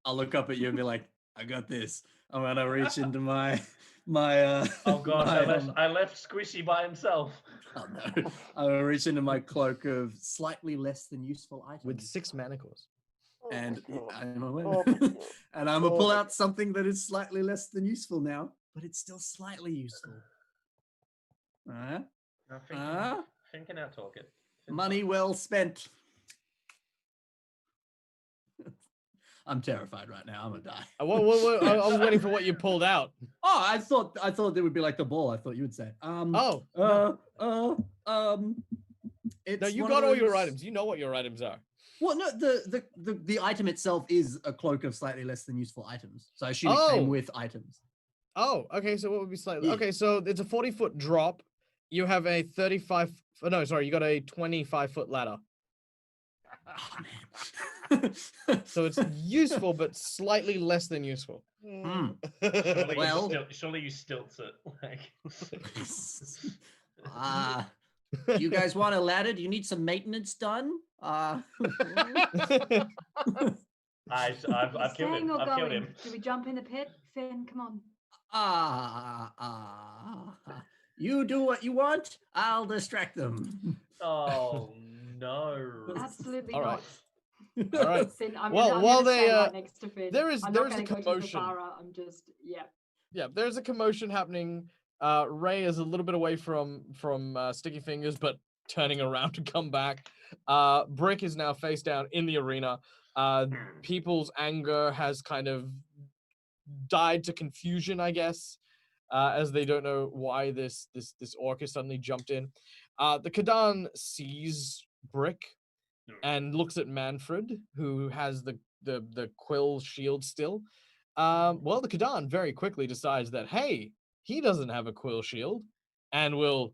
I'll look up at you and be like, I got this. I'm gonna reach into my Oh god, my, I left Squishy by himself. oh no. I'm gonna reach into my cloak of slightly less than useful items. With 6 manacores. and I'm and I'm gonna pull out something that is slightly less than useful now, but it's still slightly useful. I'm thinking out talk it. Money well spent. I'm terrified right now. I'm gonna die. What, I was waiting for what you pulled out. Oh, I thought it would be like the ball. I thought you would say. Oh, It's no, you one got of all your those- items. You know what your items are. Well, no, the item itself is a cloak of slightly less than useful items. So I assume it Oh. came with items. Oh, okay. So what would be slightly? Yeah. Okay, so it's a 40-foot drop. You have a 35. No, sorry, you got a 25-foot ladder. Oh, man. So it's useful, but slightly less than useful. Mm. Surely, Well- surely you stilts it. Like, You guys want a ladder? Do you need some maintenance done? I've killed Staying him. or I've killed going? him. Do we jump in the pit? Finn, come on. You do what you want. I'll distract them. Oh no. Absolutely All not. right. All right. Finn, I'm Well, gonna, I'm while gonna stay they, right next to Finn. there is- I'm there not is a gonna go to the commotion. Basara. I'm just, yeah. Yeah, there's a commotion happening. Ray is a little bit away from Stickyfingers, but turning around to come back. Brick is now face down in the arena. People's anger has kind of died to confusion, I guess, as they don't know why this orc has suddenly jumped in. The Kadan sees Brick and looks at Manfred, who has the quill shield still. Well, the Kadan very quickly decides that, hey, he doesn't have a quill shield, and will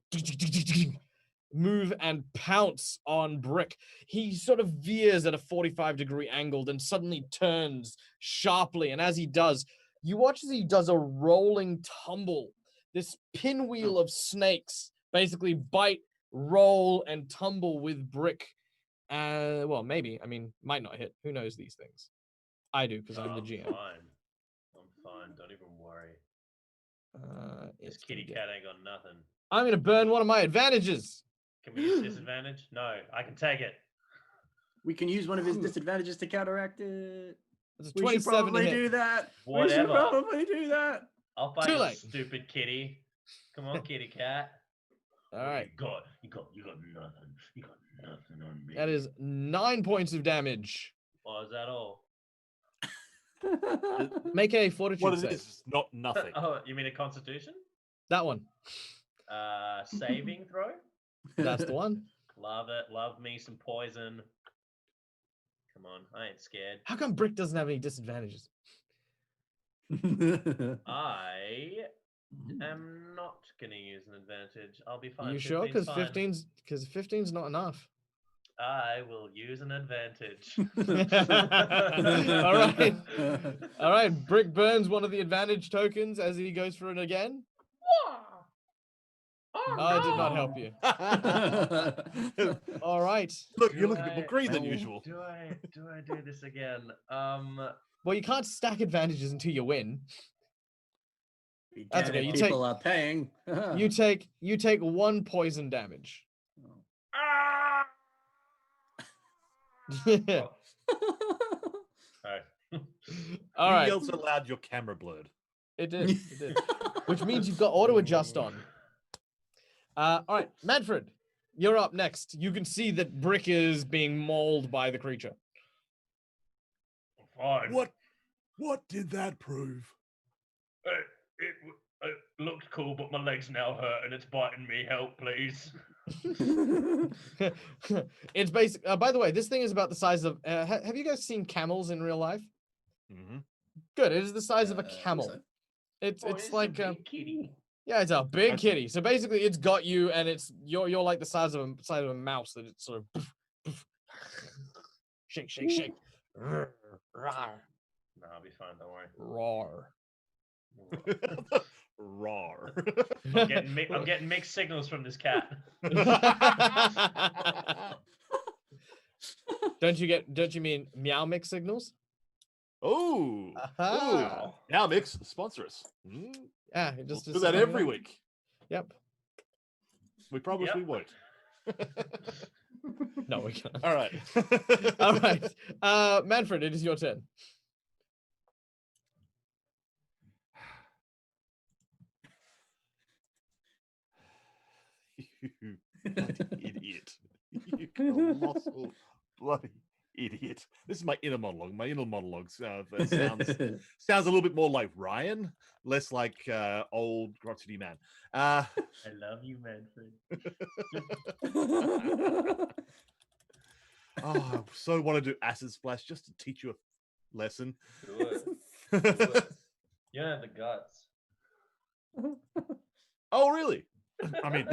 move and pounce on Brick. He sort of veers at a 45-degree angle, then suddenly turns sharply, and as he does, you watch as he does a rolling tumble. This pinwheel of snakes basically bite, roll, and tumble with Brick. Well, maybe. I mean, might not hit. Who knows these things? I do, because I'm the GM. I'm fine. Don't even worry. This It's gonna kitty get- cat ain't got nothing. I'm going to burn one of my advantages. Can we use disadvantage? No, I can take it. We can use one of his disadvantages to counteract it. It's a We should 27 to probably hit. do that. We should Whatever. probably do that. I'll fight Too you, late. stupid kitty. Come on, kitty cat. All right. You got nothing. You got nothing on me. That is 9 points of damage. Oh, is that all? Make a fortitude What it save. is, not nothing. Oh, you mean a constitution? That one. Saving throw? That's the one. Love it. Love me some poison. Come on, I ain't scared. How come Brick doesn't have any disadvantages? I am not gonna use an advantage. I'll be fine. You sure? 15's Because fine. 15's not enough. I will use an advantage. All right. All right. Brick burns one of the advantage tokens as he goes for it again. Oh, I did not help you. All right. Look, Do you're looking a bit more I- green than well, usual. Do I do this again? Well, you can't stack advantages until you win. That's Damn okay, it, you people are paying. You take 1 poison damage. ah! All Alright. right. You yelled so loud, your camera blurred. It did. It did. Which means you've got auto adjust on. All right, Manfred, you're up next. You can see that Brick is being mauled by the creature. Fine. What did that prove? It looked cool, but my legs now hurt and it's biting me. Help, please. It's basic. By the way, this thing is about the size of. Have you guys seen camels in real life? Mm-hmm. Good. It is the size of a camel. so. It's Oh, it's like a big kitty. yeah, it's a big That's- kitty. So basically, it's got you, and you're like the size of a mouse that it's sort of shake, shake, shake, roar, No, I'll be fine. Don't worry. roar. Rawr. I'm getting mixed signals from this cat. Don't you mean meow mix signals? Oh, Aha. now Mix, sponsor us. Yeah, it just We'll do that every week. Yep. We promise Yep. we won't. No, we can't. All right. All right. Manfred, it is your turn. You bloody idiot. You colossal bloody idiot. This is my inner monologue. My inner monologue sounds a little bit more like Ryan, less like old crotchety man. I love you, Manfred. Oh, I so want to do acid splash just to teach you a lesson. Do it. Do it. You don't have the guts. Oh, really? I mean,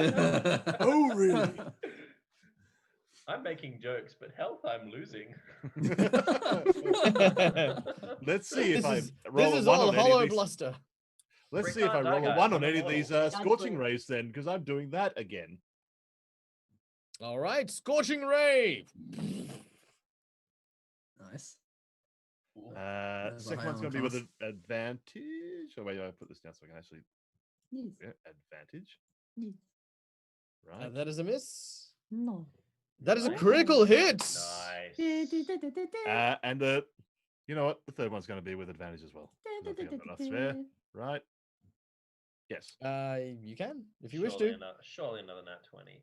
oh, really? I'm making jokes, but health I'm losing. Let's see if I This roll is a one all on any hollow of these. bluster. Let's Rick see if I can't die, roll a guys. one I'm on any of immortal. these That's scorching good. rays then, because I'm doing that again. All right, scorching ray. Nice. Second That's a high one's going to on be with class. an advantage. Oh, wait, I put this down so I can actually. Yes. Yeah, advantage. Yes. Right. That is a miss. No. That is a Nice. critical hit. Nice. And you know what? The third one's going to be with advantage as well. Nothing on that's fair, right? Yes. You can if you wish to. Surely another nat 20.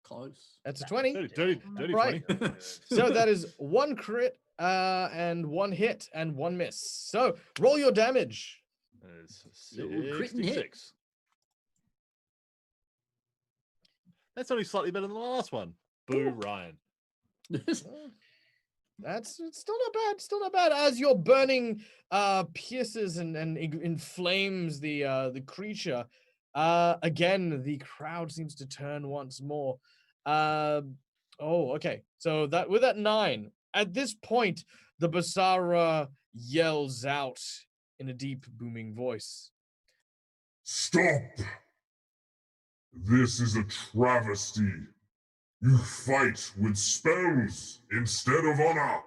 Close. That's a 20. Dirty Right. 20. So that is 1 crit and 1 hit and 1 miss. So roll your damage. It's Yo, crit and hit. 66. That's only slightly better than the last one. Boo, Ryan. That's it's still not bad. Still not bad. As your burning pierces and inflames the creature. Again, the crowd seems to turn once more. Okay. So that with that 9, at this point, the Basara yells out in a deep, booming voice. Stop! This is a travesty. You fight with spells instead of honor.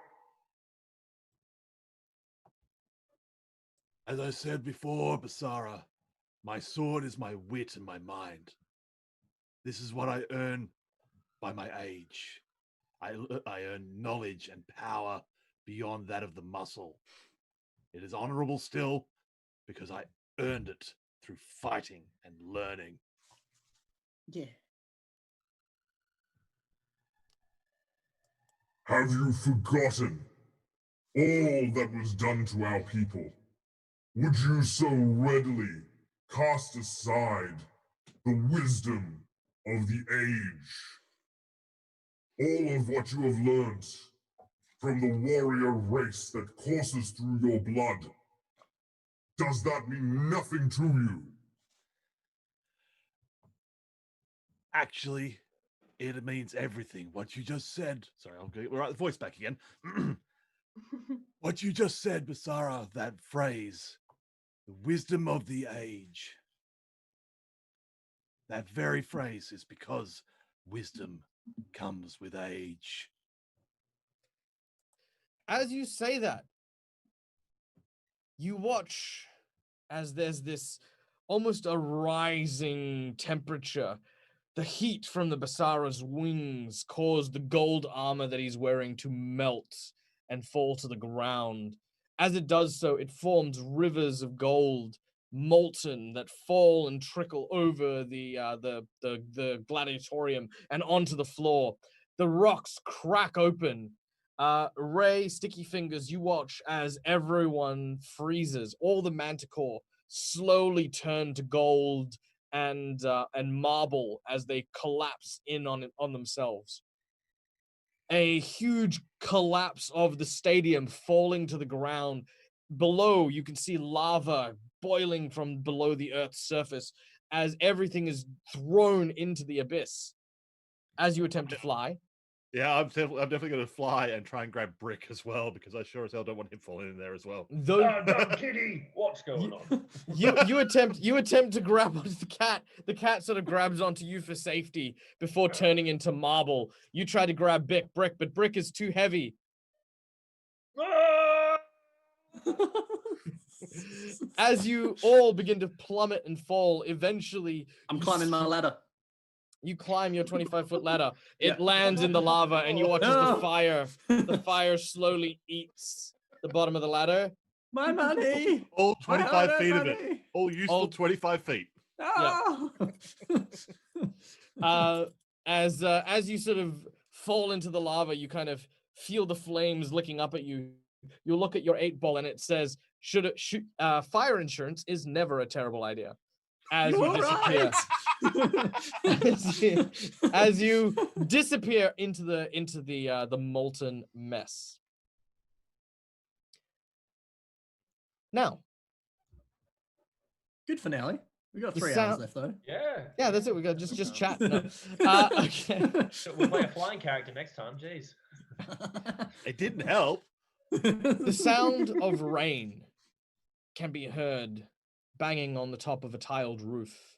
As I said before, Basara, my sword is my wit and my mind. This is what I earn by my age. I earn knowledge and power beyond that of the muscle. It is honorable still because I earned it through fighting and learning. Yeah. Have you forgotten all that was done to our people? Would you so readily cast aside the wisdom of the age? all of what you have learned from the warrior race that courses through your blood, does that mean nothing to you? Actually, it means everything. What you just said. Sorry, I'll get the voice back again. What you just said, Basara, that phrase, the wisdom of the age. That very phrase is because wisdom comes with age. As you say that, you watch as there's this almost a rising temperature. The heat from the Basara's wings cause the gold armor that he's wearing to melt and fall to the ground. As it does so, it forms rivers of gold, molten, that fall and trickle over the gladiatorium and onto the floor. The rocks crack open. Ray, Stickyfingers, you watch as everyone freezes. All the Manticore slowly turn to gold and marble as they collapse in on themselves. A huge collapse of the stadium falling to the ground. Below, you can see lava boiling from below the Earth's surface as everything is thrown into the abyss. As you attempt to fly, Yeah, I'm definitely going to fly and try and grab Brick as well, because I sure as hell don't want him falling in there as well. though Oh, dumb kitty! What's going on? you attempt to grab onto the cat. The cat sort of grabs onto you for safety before turning into marble. You try to grab Brick, but Brick is too heavy. Ah! As you all begin to plummet and fall, eventually I'm you climbing my ladder. You climb your 25-foot ladder. It Yeah. lands in the lava, and you watch as No. the fire slowly eats the bottom of the ladder. My money. All My 25 hard-earned feet of it. money. All useful All- 25 feet. Ah. As you sort of fall into the lava, you kind of feel the flames licking up at you. You look at your 8-ball, and it says, fire insurance is never a terrible idea. As You you were disappear. right. As you disappear into the molten mess. Now, Good finale. We got The 3 hours sound- left though. Yeah. that's it. We got just chat. No. Okay. We'll play a flying character next time. Jeez. It didn't help. The sound of rain can be heard banging on the top of a tiled roof.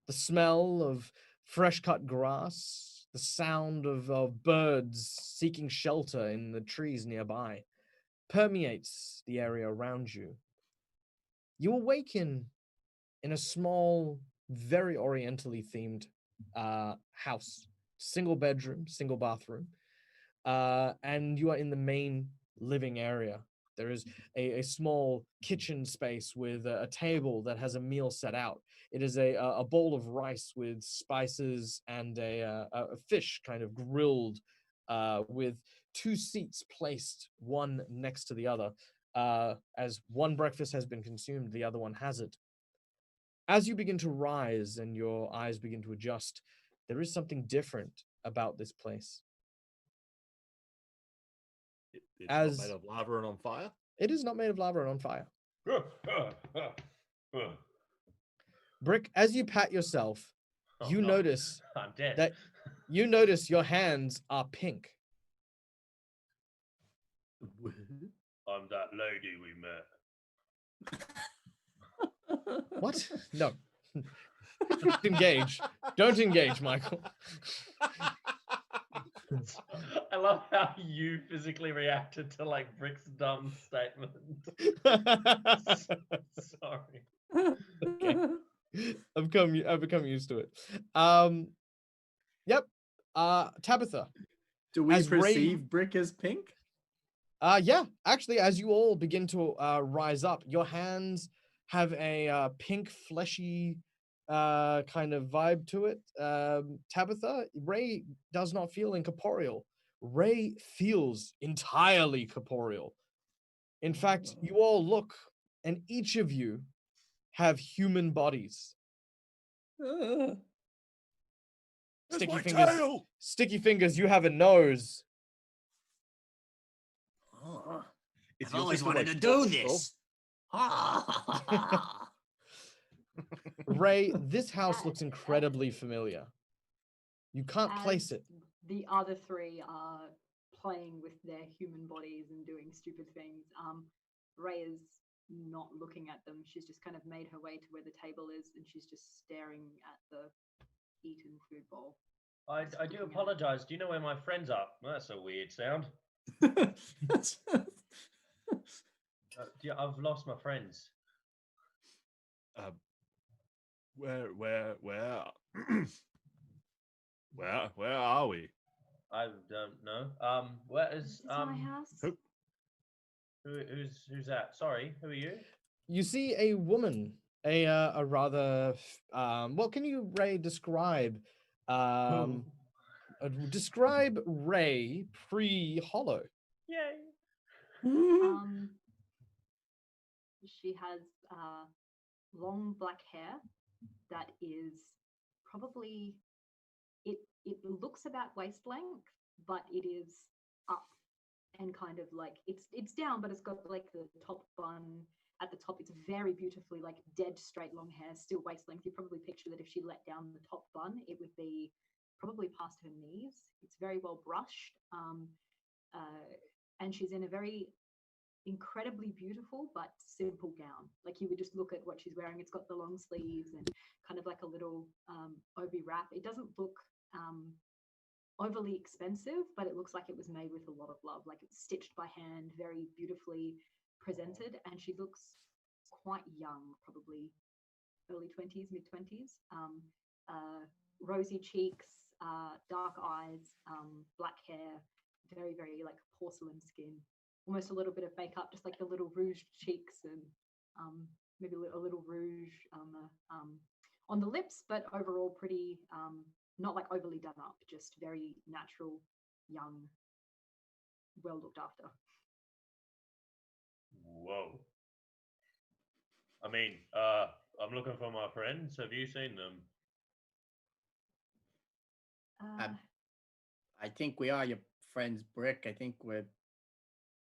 The smell of fresh cut grass, the sound of birds seeking shelter in the trees nearby permeates the area around you. You awaken in a small, very orientally themed house. Single bedroom, single bathroom. And you are in the main living area. There is a small kitchen space with a table that has a meal set out. It is a bowl of rice with spices and a fish kind of grilled with 2 seats placed one next to the other. As one breakfast has been consumed, the other one hasn't. As you begin to rise and your eyes begin to adjust, there is something different about this place. It's As- not made of lava and on fire. It is not made of lava and on fire. Brick, as you pat yourself, Oh, you no. notice I'm dead. that you notice your hands are pink. I'm that lady we met. What? No. Don't engage. Don't engage, Michael. I love how you physically reacted to like Brick's dumb statement. Sorry. Okay. I've become used to it. Yep. Tabatha. Do we As Ray- perceive Brick as pink? Yeah, actually, as you all begin to rise up, your hands have a pink, fleshy kind of vibe to it. Tabatha, Ray does not feel incorporeal. Ray feels entirely corporeal. In fact, you all look, and each of you have human bodies. That's my Stickyfingers. tail! Stickyfingers, you have a nose. Oh, It's I've your always sister, wanted like, to do Crystal. this. Ah. Ray, this house That- looks incredibly familiar. You can't place As it. the other three are playing with their human bodies and doing stupid things. Ray is not looking at them. She's just kind of made her way to where the table is, and she's just staring at the eaten food bowl. I Just do looking at it. apologize. Do you know where my friends are? That's a weird sound. I've lost my friends. Where where are we? I don't know. Where is This is my house. who- who's that? Sorry, who are you? You see a woman, a rather well, can you, Ray, describe describe Ray pre-hollow? Yay. She has long black hair that is probably it looks about waist length, but it is up and kind of like it's down, but it's got like the top bun at the top. It's very beautifully like dead straight long hair, still waist length. You probably picture that if she let down the top bun, it would be probably past her knees. It's very well brushed, and she's in a very incredibly beautiful but simple gown. Like you would just look at what she's wearing. It's got the long sleeves and kind of like a little obi wrap. It doesn't look overly expensive, but it looks like it was made with a lot of love. Like it's stitched by hand, very beautifully presented, and she looks quite young, probably early 20s, mid 20s. Rosy cheeks, dark eyes, black hair, very, very like porcelain skin. Almost a little bit of makeup, just like the little rouged cheeks and maybe a little rouge on the lips, but overall pretty, not like overly done up, just very natural, young, well looked after. Whoa. I mean, I'm looking for my friends. Have you seen them? I think we are your friends, Brick.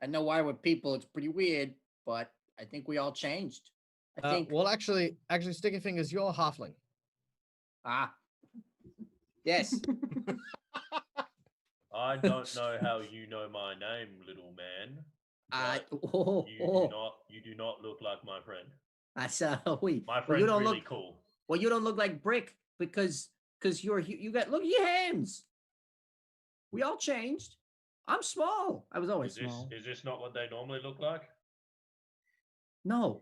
I know why we're people. It's pretty weird, but I think we all changed. I think. Well, actually, Stickyfingers, you're a halfling. Yes. I don't know how you know my name, little man. You do not look like my friend. I saw we. My Well, friend's you don't really look. cool. Well, you don't look like Brick because you got look at your hands. We all changed. I'm small. I was always small. Is this not what they normally look like? No.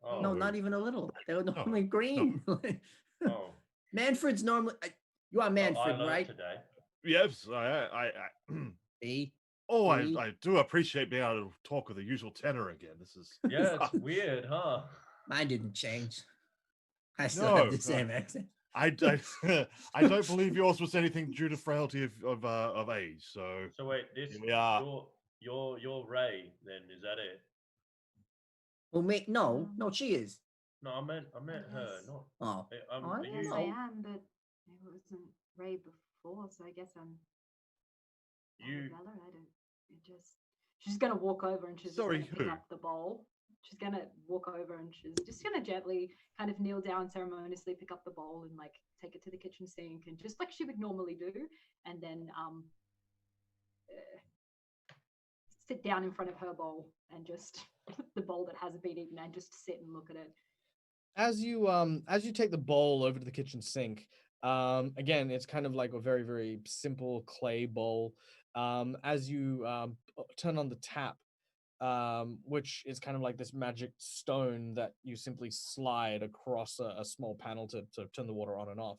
Oh, No, not even a little. They were normally green. oh. Manfred's normally. You are Manfred, I learned right? today. Yes, I See? oh, See? I do appreciate being able to talk with the usual tenor again. This is Yeah, it's weird, huh? Mine didn't change. I still have the No, same accent. I don't believe yours was anything due to frailty of age. So wait, this here we are. you're Ray, then is that it? Well, no, she is. No, I meant her, Yes. not Oh, are I you- don't Yes, know. I am, but it wasn't Ray before, so I guess I'm you Bella. I don't. It just. She's gonna walk over and she's Sorry, just gonna pick who? up the bowl. She's gonna walk over and she's just gonna gently kind of kneel down ceremoniously, pick up the bowl and like take it to the kitchen sink and just like she would normally do, and then sit down in front of her bowl and just the bowl that hasn't been eaten and just sit and look at it. As you take the bowl over to the kitchen sink, again, it's kind of like a very, very simple clay bowl. As you turn on the tap, which is kind of like this magic stone that you simply slide across a small panel to turn the water on and off.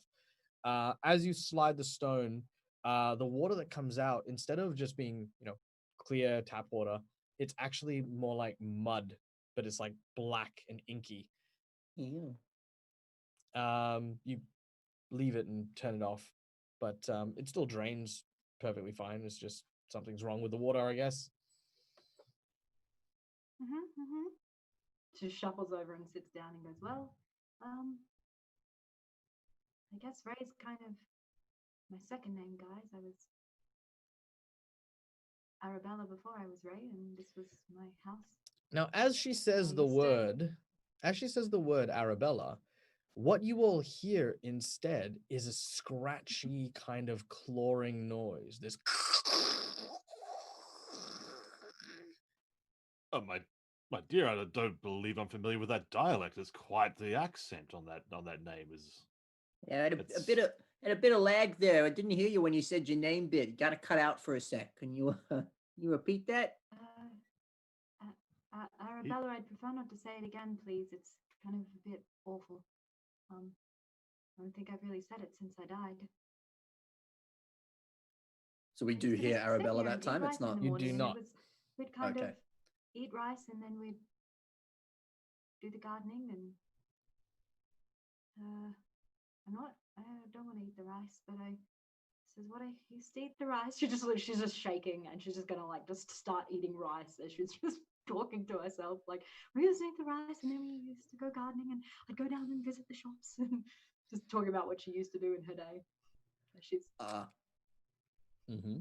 As you slide the stone, the water that comes out, instead of just being, clear tap water, it's actually more like mud, but it's like black and inky. Ew. You leave it and turn it off, but it still drains perfectly fine. It's just something's wrong with the water, I guess. She shuffles over and sits down and goes, well, I guess Ray's kind of my second name, guys. I was Arabella before I was Ray, and this was my house. Now, as she says you the stay. word, Arabella, what you will hear instead is a scratchy kind of clawing noise. This. Oh my dear, I don't believe I'm familiar with that dialect. It's quite the accent on that name. Is Yeah, I had a It's- bit of lag there. I didn't hear you when you said your name bit. Got to cut out for a sec. Can you you repeat that? Arabella, I'd prefer not to say it again, please. It's kind of a bit awful. I don't think I've really said it since I died. So we I do used to hear just sit Arabella here that and eat time. rice It's in not. the You do morning, and not. We'd kind Okay. of eat rice, and then we'd do the gardening, and I don't want to eat the rice, but I says what I used to eat the rice. She's just shaking, and she's just gonna like just start eating rice as she's just talking to herself. Like, we used to eat the rice, and then we used to go gardening, and I'd go down and visit the shops, and just talking about what she used to do in her day. She's Mm-hmm.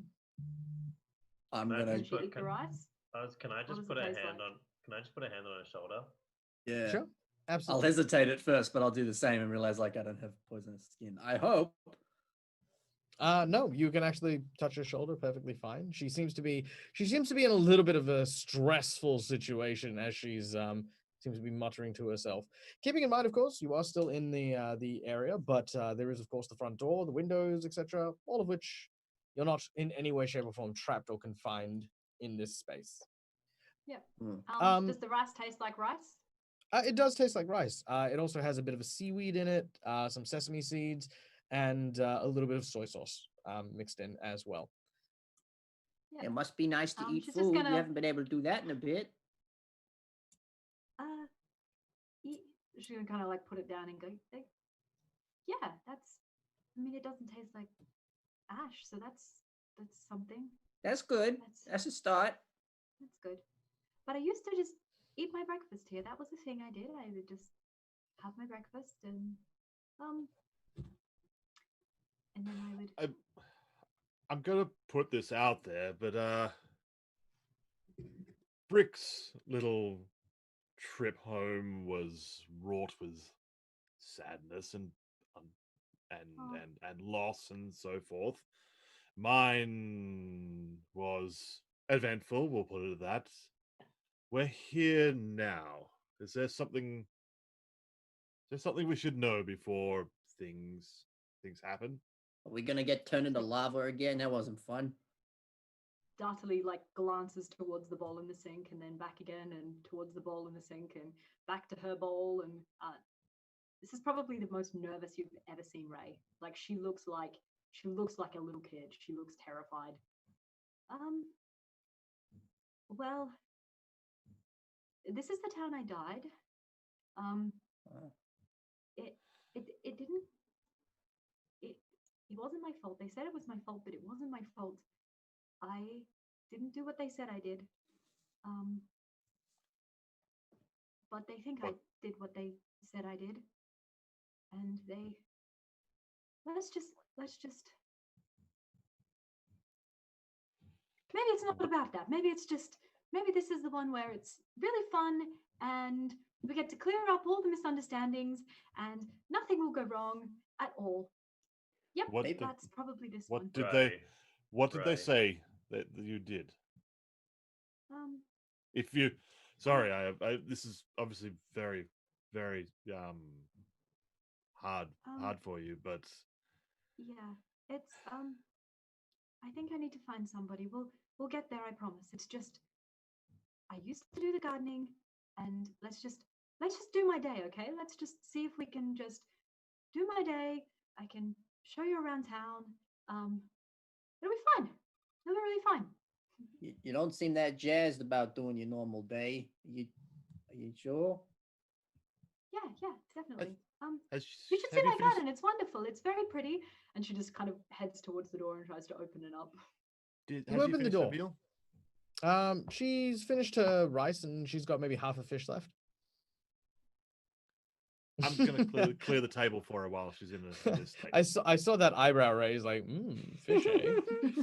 I'm Can I gonna. did just she put- eat the rice? Can I does just it put a taste hand like? on? Can I just put a hand on her shoulder? Yeah. Sure. I'll Absolutely. hesitate at first, but I'll do the same and realize like I don't have poisonous skin. I hope. No, you can actually touch her shoulder perfectly fine. She seems to be in a little bit of a stressful situation as she's seems to be muttering to herself. Keeping in mind, of course, you are still in the area, but there is of course the front door, the windows, etc., all of which you're not in any way, shape, or form trapped or confined in this space. Does the rice taste like rice? It does taste like rice. It also has a bit of a seaweed in it, some sesame seeds, and a little bit of soy sauce mixed in as well. Yeah. It must be nice to eat She's just food. gonna- You haven't been able to do that in a bit. She's gonna kind of like put it down and go, yeah, that's. I mean, it doesn't taste like ash, so that's something. That's good. That's a start. That's good. But I used to just eat my breakfast here. That was the thing I did. I would just have my breakfast and then I would. I'm gonna put this out there, but Brick's little trip home was wrought with sadness and loss and so forth. Mine was eventful, we'll put it at that. We're here now. Is there something we should know before things happen? Are we gonna get turned into lava again? That wasn't fun. Dartily like glances towards the bowl in the sink and then back again and towards the bowl in the sink and back to her bowl, and this is probably the most nervous you've ever seen Ray. Like she looks like a little kid. She looks terrified. Well, this is the town I died. It wasn't my fault. They said it was my fault, but it wasn't my fault. I didn't do what they said I did. But they think I did what they said I did. And they let's just maybe it's not about that. Maybe this is the one where it's really fun and we get to clear up all the misunderstandings and nothing will go wrong at all. Yep, that's probably this one. What did they say that you did? If you, sorry, I this is obviously very, very hard for you, but yeah, it's I think I need to find somebody. We'll get there, I promise. It's just I used to do the gardening, and let's just do my day, okay? Let's just see if we can just do my day. I can show you around town. It'll be fine. It'll be really fine. You don't seem that jazzed about doing your normal day. Are you sure? Yeah, definitely. you You should see my garden. It's wonderful. It's very pretty. And she just kind of heads towards the door and tries to open it up. You open the door. She's finished her rice and she's got maybe half a fish left. I'm gonna clear the table for her while she's in this state. I saw that eyebrow raise, like, fish, eh?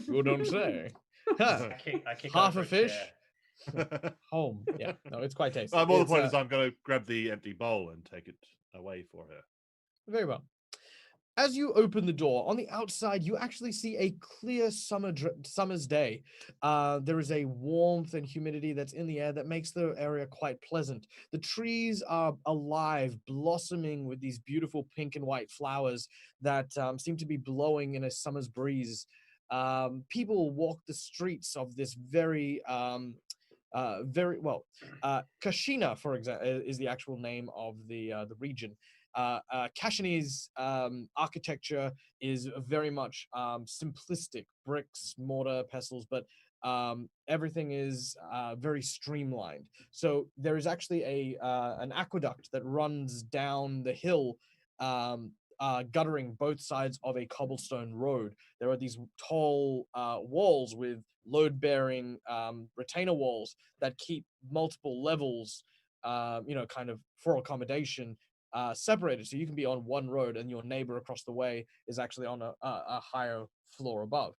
You don't say. Huh. I kick Half over a fish. chair. Home. Yeah, no, it's quite tasty. More the It's, point is, I'm going to grab the empty bowl and take it away for her. very well. As you open the door, on the outside, you actually see a clear summer's day. There is a warmth and humidity that's in the air that makes the area quite pleasant. The trees are alive, blossoming with these beautiful pink and white flowers that seem to be blowing in a summer's breeze. People walk the streets of this very Kashina, for example, is the actual name of the region. Kashine's architecture is very much simplistic, bricks, mortar, pestles, but everything is very streamlined. So there is actually an aqueduct that runs down the hill, guttering both sides of a cobblestone road. There are these tall walls with load-bearing retainer walls that keep multiple levels, kind of for accommodation, separated, so you can be on one road and your neighbor across the way is actually on a higher floor above.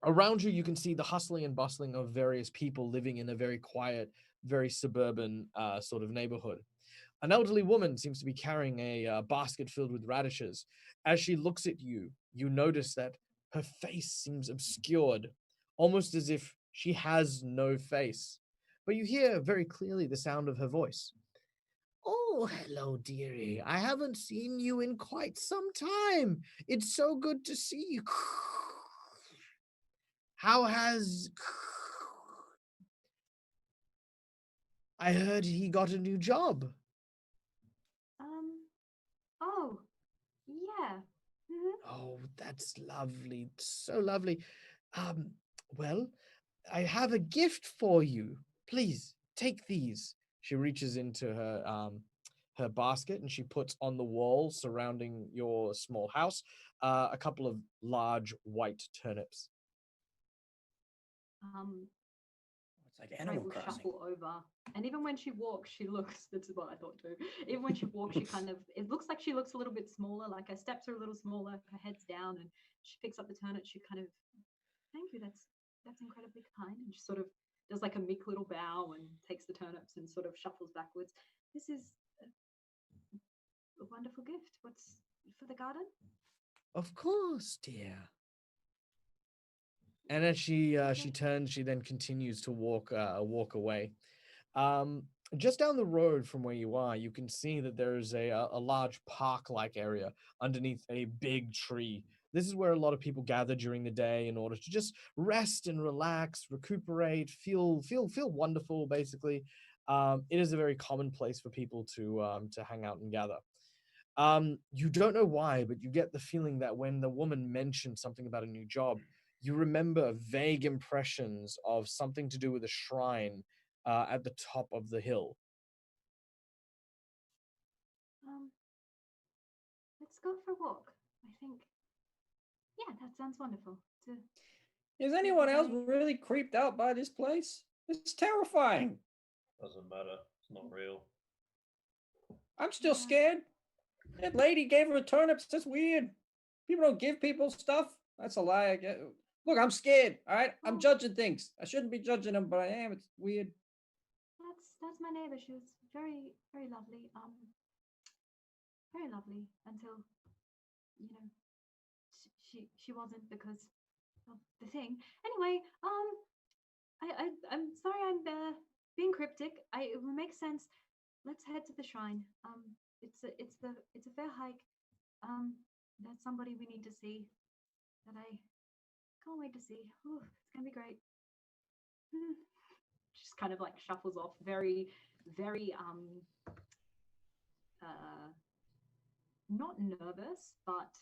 Around you can see the hustling and bustling of various people living in a very quiet, very suburban sort of neighborhood. An elderly woman seems to be carrying a basket filled with radishes. As she looks at you, you notice that her face seems obscured, almost as if she has no face. But you hear very clearly the sound of her voice. Oh, hello, dearie. I haven't seen you in quite some time. It's so good to see you. How has... I heard he got a new job. Oh, yeah. Mhm. Oh, that's lovely. So lovely. Well, I have a gift for you. Please, take these. She reaches into her basket and she puts on the wall surrounding your small house a couple of large white turnips. It's like I Animal will Crossing. shuffle over, and even when she walks, she looks. That's what I thought too. Even when she walks, she kind of. It looks like she looks a little bit smaller. Like her steps are a little smaller. Her head's down, and she picks up the turnip. She kind of, thank you. That's incredibly kind. And she sort of does like a meek little bow and takes the turnips and sort of shuffles backwards. This is a wonderful gift. What's for the garden? Of course, dear. And as she turns, she then continues to walk away. Just down the road from where you are, you can see that there's a large park-like area underneath a big tree. This is where a lot of people gather during the day in order to just rest and relax, recuperate, feel wonderful. Basically, it is a very common place for people to hang out and gather. You don't know why, but you get the feeling that when the woman mentioned something about a new job, you remember vague impressions of something to do with a shrine at the top of the hill. Let's go for a walk. I think. Yeah, that sounds wonderful. Is anyone else really creeped out by this place? It's terrifying. Doesn't matter. It's not real. I'm still scared. That lady gave her turnips. That's weird. People don't give people stuff. That's a lie. I guess. Look, I'm scared. All right, I'm judging things. I shouldn't be judging them, but I am. It's weird. That's my neighbor. She was very, very lovely. Very lovely until, she wasn't because of the thing. Anyway, I'm sorry I'm being cryptic. It will make sense. Let's head to the shrine. It's a fair hike. There's somebody we need to see that I can't wait to see. Ooh, it's gonna be great. Just kind of like shuffles off, very, very not nervous, but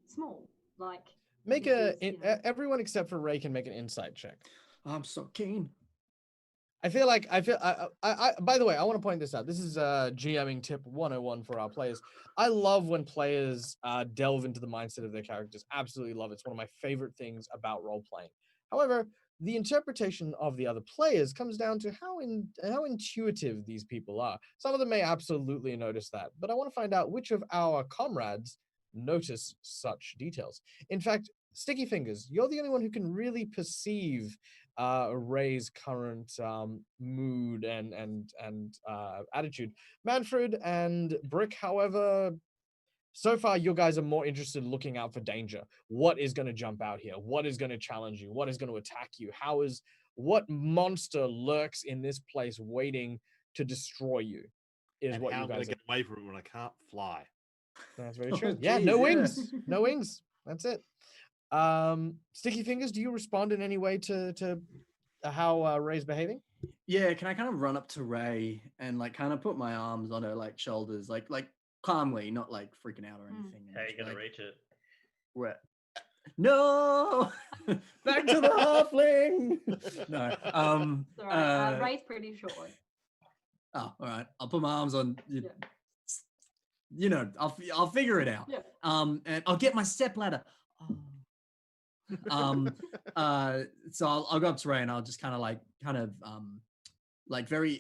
small. Like Make everyone except for Ray can make an insight check. I'm so keen. I by the way, I want to point this out. This is GMing tip 101 for our players. I love when players delve into the mindset of their characters. Absolutely love it. It's one of my favorite things about role playing. However, the interpretation of the other players comes down to how intuitive these people are. Some of them may absolutely notice that, but I want to find out which of our comrades notice such details. In fact, Stickyfingers, you're the only one who can really perceive Ray's current mood and attitude. Manfred and Brick, however, so far you guys are more interested in looking out for danger. What is going to jump out here? What is going to challenge you? What is going to attack you? What monster lurks in this place waiting to destroy you? Is And what how you am I guys going to get away from it when I can't fly? That's very Oh, true. geez, No yeah. wings. No wings. That's it. Stickyfingers, do you respond in any way to how Ray's behaving? Yeah, can I kind of run up to Ray and like kind of put my arms on her like shoulders, like calmly, not like freaking out or anything. and How you just gonna like, reach it? "Ra- No, back to the halfling. No, It's all right. Ray's pretty short. oh, all right. I'll put my arms on. Yeah. You know, I'll figure it out. Yeah. And I'll get my step ladder. So I'll go up to Ray and I'll just kind of like very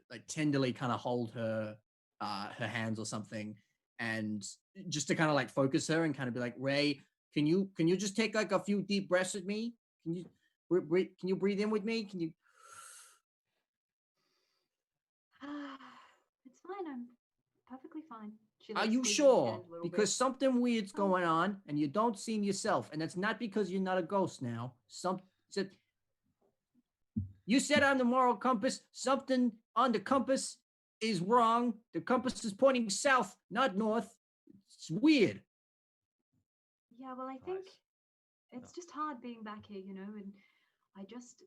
like tenderly kind of hold her hands or something, and just to kind of like focus her and kind of be like, Ray, can you just take like a few deep breaths with me? Can you breathe in with me? Can you? It's fine. I'm perfectly fine. She, Are like, you squeezes his hand sure? a little Because bit. something weird's going on, and you don't seem yourself, and that's not because you're not a ghost now. You said I'm the moral compass. Something on the compass is wrong. The compass is pointing south, not north. It's weird. Yeah, well, I think Nice. it's just hard being back here, you know, and I just,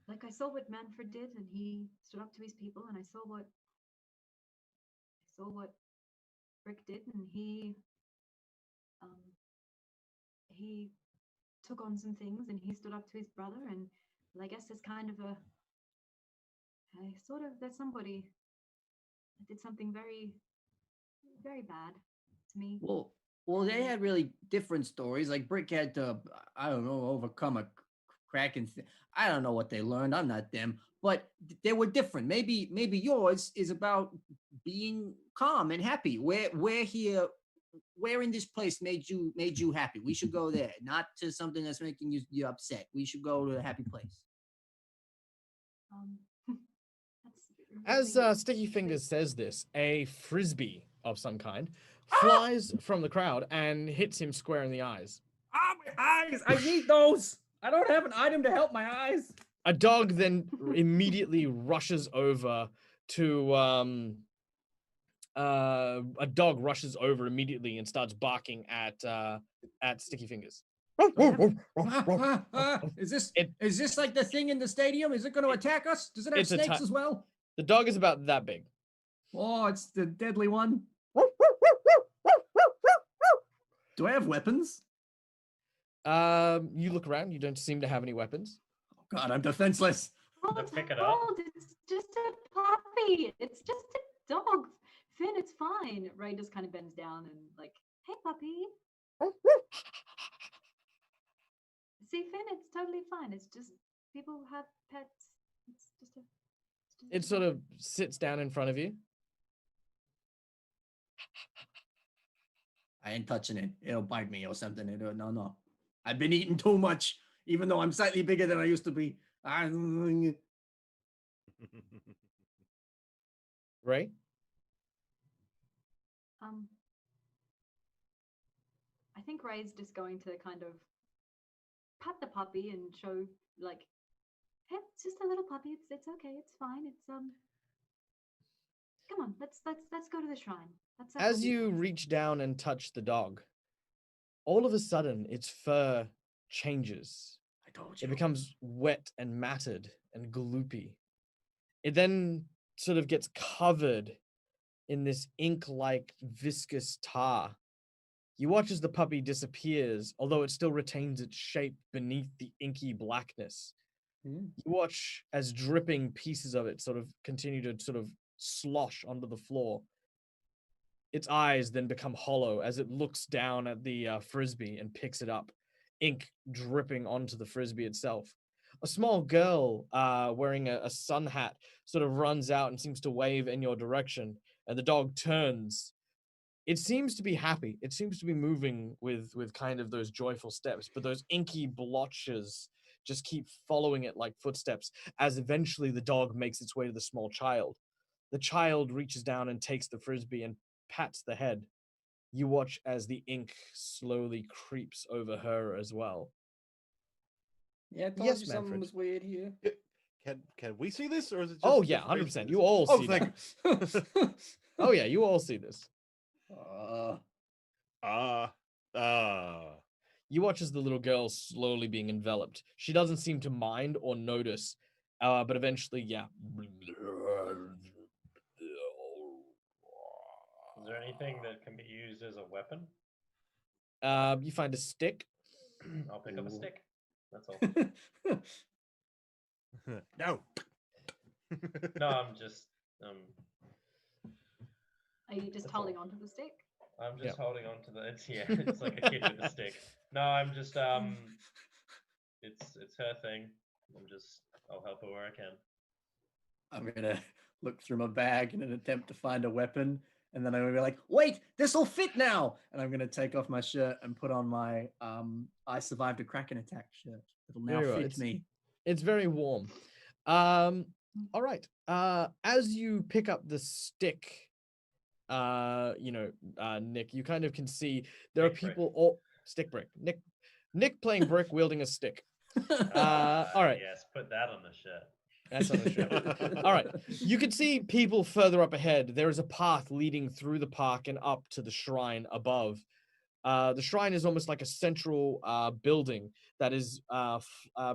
like, I saw what Manfred did, and he stood up to his people, and I saw what Rick did, and he took on some things, and he stood up to his brother, and well, I guess there's kind of there's somebody that did something very, very bad to me. Well, they had really different stories. Like Brick had to, I don't know, overcome a kraken. I don't know what they learned. I'm not them, but they were different. Maybe yours is about being calm and happy. We're here. Where in this place made you happy? We should go there, not to something that's making you upset. We should go to a happy place. That's As Stickyfingers says this, a frisbee of some kind flies from the crowd and hits him square in the eyes. Ah, my eyes! I need those. I don't have an item to help my eyes. A dog then immediately rushes over to a dog rushes over immediately and starts barking at Stickyfingers. Is this like the thing in the stadium? Is it going to attack us? Does it have it's a snakes as well? The dog is about that big. Oh, it's the deadly one. Do I have weapons? You look around. You don't seem to have any weapons. Oh God, I'm defenseless. Oh, Let's it's pick it up. old. It's just a puppy. It's just a dog. Finn, it's fine. Ray just kind of bends down and like, hey, puppy. See, Finn, it's totally fine. It's just people have pets. It's just a. It sort of sits down in front of you. I ain't touching it. It'll bite me or something. No. I've been eating too much, even though I'm slightly bigger than I used to be. Ray? I think Ray's just going to kind of pat the puppy and show like, hey, it's just a little puppy. It's okay. It's fine. It's Come on, let's go to the shrine. As you reach down and touch the dog, all of a sudden its fur changes. I told you. It becomes wet and matted and gloopy. It then sort of gets covered in this ink-like viscous tar. You watch as the puppy disappears, although it still retains its shape beneath the inky blackness. You watch as dripping pieces of it sort of continue to sort of slosh onto the floor. Its eyes then become hollow as it looks down at the frisbee and picks it up, ink dripping onto the frisbee itself. a small girl wearing a sun hat sort of runs out and seems to wave in your direction, and the dog turns. It seems to be happy. It seems to be moving with kind of those joyful steps, but those inky blotches just keep following it like footsteps as eventually the dog makes its way to the small child. The child reaches down and takes the frisbee and pats the head. You watch as the ink slowly creeps over her as well. Yeah, I told Yes, you something Manfred. was weird here. Can we see this, or is it just? Oh yeah, just Rachel 100%. that You sees all it? Oh, see thank that. you. Oh yeah, you all see this. You watch as the little girl slowly being enveloped. She doesn't seem to mind or notice, but eventually, yeah. Is there anything that can be used as a weapon? You find a stick. I'll pick up a Ooh. stick. That's all. No. No, I'm just Are you just That's holding all. onto the stick? I'm Yeah. just holding on to the. It's like a kid with a stick. No, I'm just it's her thing. I'll help her where I can. I'm gonna look through my bag in an attempt to find a weapon, and then I'm gonna be like, "Wait, this will fit now!" And I'm gonna take off my shirt and put on my "I survived a Kraken attack" shirt. It'll now Very well. fit me. It's very warm. All right. As you pick up the stick, Nick, you kind of can see there are Brick. people all stick brick. Nick playing brick wielding a stick. All right. Yes, put that on the shirt. That's on the show. All right. You can see people further up ahead. There is a path leading through the park and up to the shrine above. The shrine is almost like a central building that is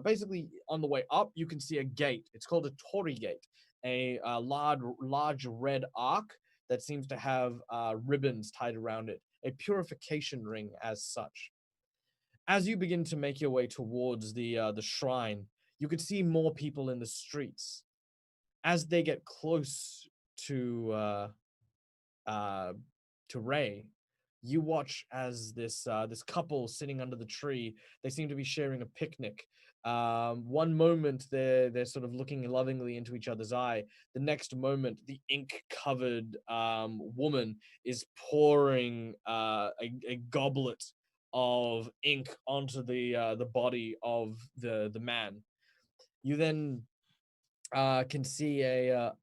basically on the way up. You can see a gate. It's called a Torii gate, a large red arc that seems to have ribbons tied around it, a purification ring as such. As you begin to make your way towards the shrine, you could see more people in the streets. As they get close to Ray, you watch as this couple sitting under the tree. They seem to be sharing a picnic. One moment they're sort of looking lovingly into each other's eye. The next moment, the ink-covered woman is pouring a goblet of ink onto the body of the man. You then can see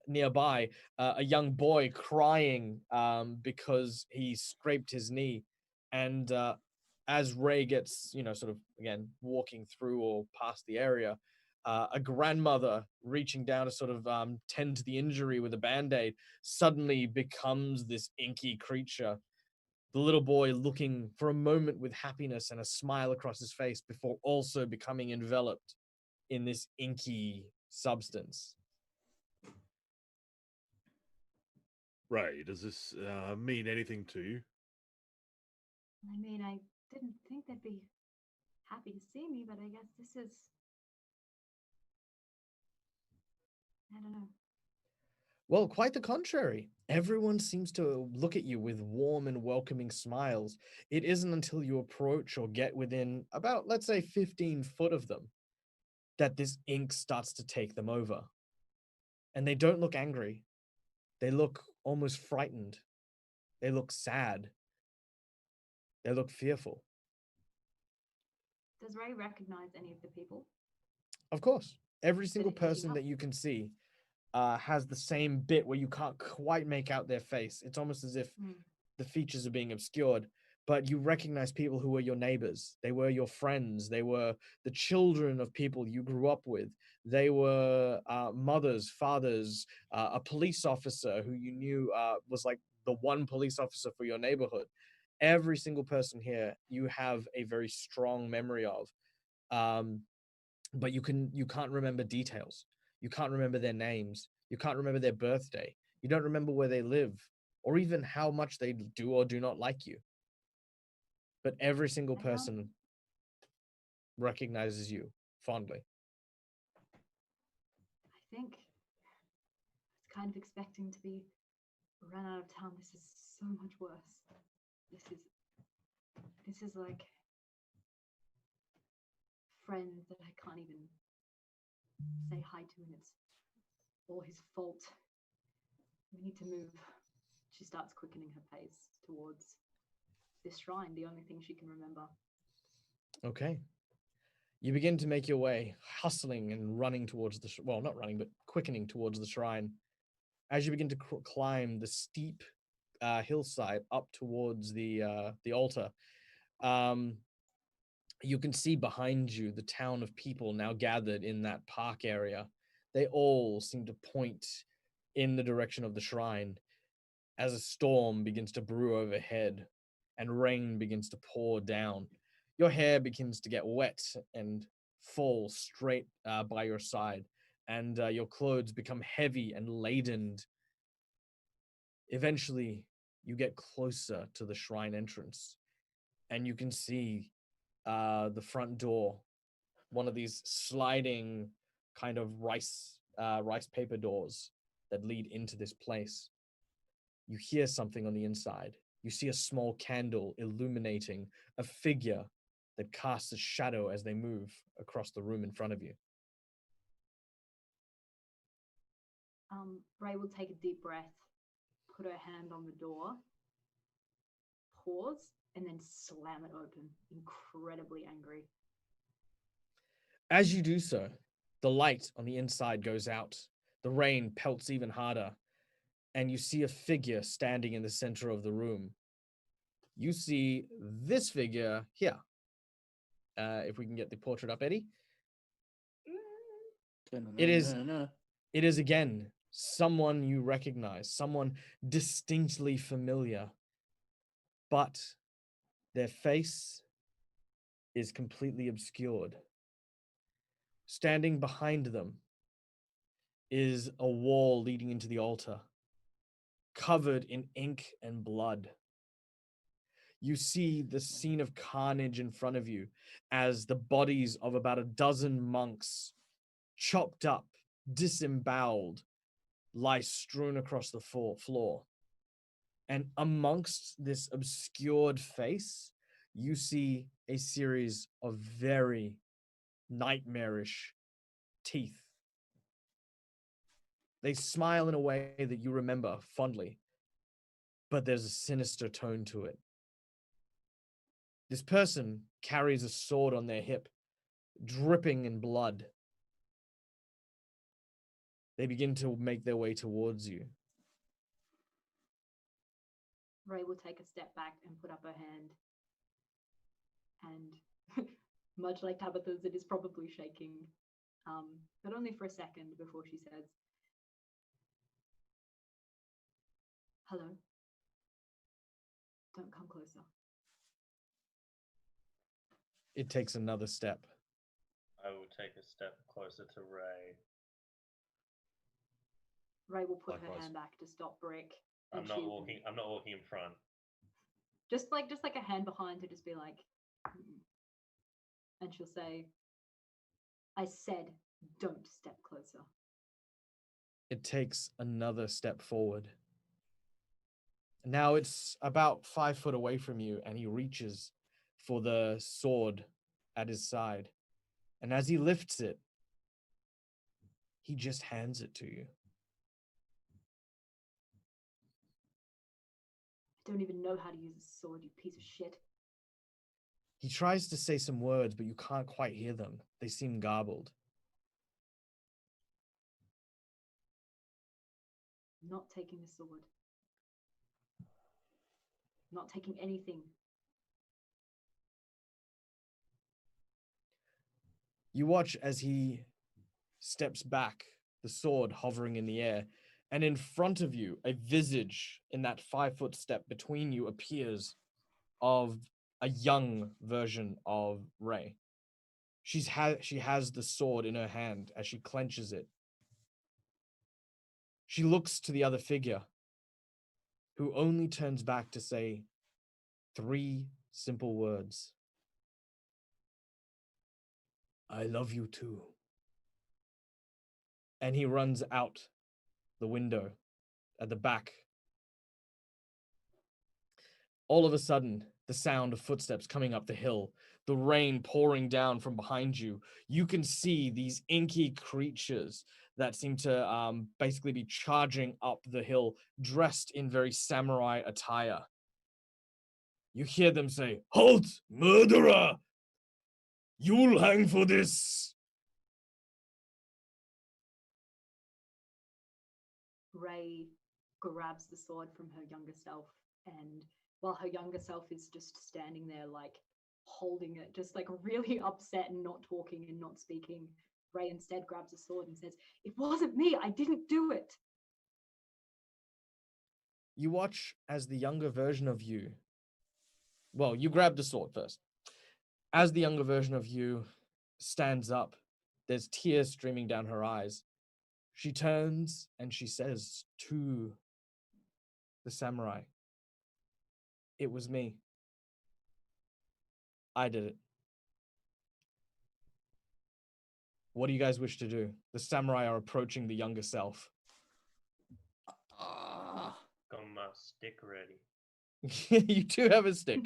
nearby a young boy crying because he scraped his knee, and as Ray gets sort of again walking through or past the area, a grandmother reaching down to sort of tend to the injury with a band-aid suddenly becomes this inky creature. The little boy looking for a moment with happiness and a smile across his face before also becoming enveloped in this inky substance. Ray, does this mean anything to you? I mean, I didn't think they'd be happy to see me, but I guess this is. I don't know. Well, quite the contrary. Everyone seems to look at you with warm and welcoming smiles. It isn't until you approach or get within about, let's say, 15 foot of them that this ink starts to take them over. And they don't look angry. They look almost frightened. They look sad. They look fearful. Does Ray recognize any of the people? Of course, every single picking person up? that you can see has the same bit where you can't quite make out their face. It's almost as if the features are being obscured, but you recognize people who were your neighbors. They were your friends. They were the children of people you grew up with. They were mothers, fathers, a police officer who you knew was like the one police officer for your neighborhood. Every single person here you have a very strong memory of, but you can't remember details. You can't remember their names. You can't remember their birthday. You don't remember where they live or even how much they do or do not like you. But every single person recognizes you fondly. I think I was kind of expecting to be run out of town. This is so much worse. This is like friends that I can't even say hi to, and it's all his fault. We need to move. She starts quickening her pace towards this shrine, the only thing she can remember. Okay. You begin to make your way, hustling and running towards the well, not running, but quickening towards the shrine. As you begin to climb the steep hillside up towards the altar, you can see behind you the town of people now gathered in that park area. They all seem to point in the direction of the shrine as a storm begins to brew overhead and rain begins to pour down. Your hair begins to get wet and fall straight by your side, and your clothes become heavy and laden. Eventually, you get closer to the shrine entrance, and you can see the front door, one of these sliding kind of rice paper doors that lead into this place. You hear something on the inside. You see a small candle illuminating a figure that casts a shadow as they move across the room in front of you. Ray will take a deep breath, put her hand on the door, pause, and then slam it open, incredibly angry. As you do so, the light on the inside goes out. The rain pelts even harder, and you see a figure standing in the center of the room. You see this figure here. If we can get the portrait up, Eddie. It is again someone you recognize, someone distinctly familiar, but their face is completely obscured. Standing behind them is a wall leading into the altar, covered in ink and blood. You see the scene of carnage in front of you as the bodies of about a dozen monks, chopped up, disemboweled, lie strewn across the floor. And amongst this obscured face, you see a series of very nightmarish teeth. They smile in a way that you remember fondly, but there's a sinister tone to it. This person carries a sword on their hip, dripping in blood. They begin to make their way towards you. Ray will take a step back and put up her hand. And much like Tabatha's, it is probably shaking, but only for a second before she says, "Hello. Don't come closer." It takes another step. I will take a step closer to Ray. Ray will put her Likewise. hand back to stop Brick. I'm and not she'll- walking. I'm not walking in front. Just like a hand behind her, just be like, and she'll say, "I said, don't step closer." It takes another step forward. Now it's about 5 foot away from you, and he reaches for the sword at his side. And as he lifts it, he just hands it to you. I don't even know how to use a sword, you piece of shit. He tries to say some words, but you can't quite hear them. They seem garbled. Not taking the sword. Not taking anything. You watch as he steps back, the sword hovering in the air, and in front of you, a visage in that 5 foot step between you appears of a young version of Ray. She has the sword in her hand as she clenches it. She looks to the other figure, who only turns back to say 3 simple words. "I love you too." And he runs out the window at the back. All of a sudden, the sound of footsteps coming up the hill, the rain pouring down from behind you, you can see these inky creatures that seem to basically be charging up the hill, dressed in very samurai attire. You hear them say, "Halt, murderer! You'll hang for this!" Ray grabs the sword from her younger self, and while her younger self is just standing there, like holding it, just like really upset and not talking and not speaking, Ray instead grabs a sword and says, "It wasn't me. I didn't do it." You watch as the younger version of you. Well, you grab the sword first. As the younger version of you stands up, there's tears streaming down her eyes. She turns and she says to the samurai, "It was me. I did it. What do you guys wish to do?" The samurai are approaching the younger self. Got my stick ready. You do have a stick.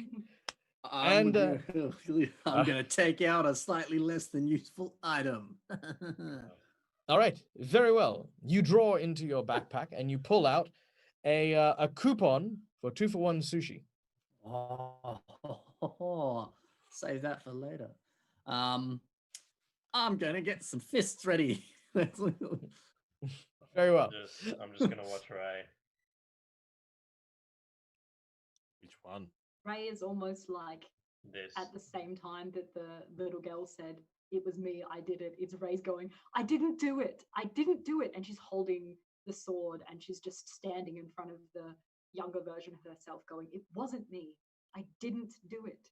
I'm gonna take out a slightly less than useful item. All right, very well. You draw into your backpack and you pull out a coupon for 2-for-1 sushi. Oh, save that for later. I'm gonna get some fists ready. Very well. I'm just gonna watch Ray. Which one? Ray is almost like This. at the same time that the little girl said, "It was me, I did it." It's Ray's going, "I didn't do it. I didn't do it." And she's holding the sword and she's just standing in front of the younger version of herself going, "It wasn't me. I didn't do it."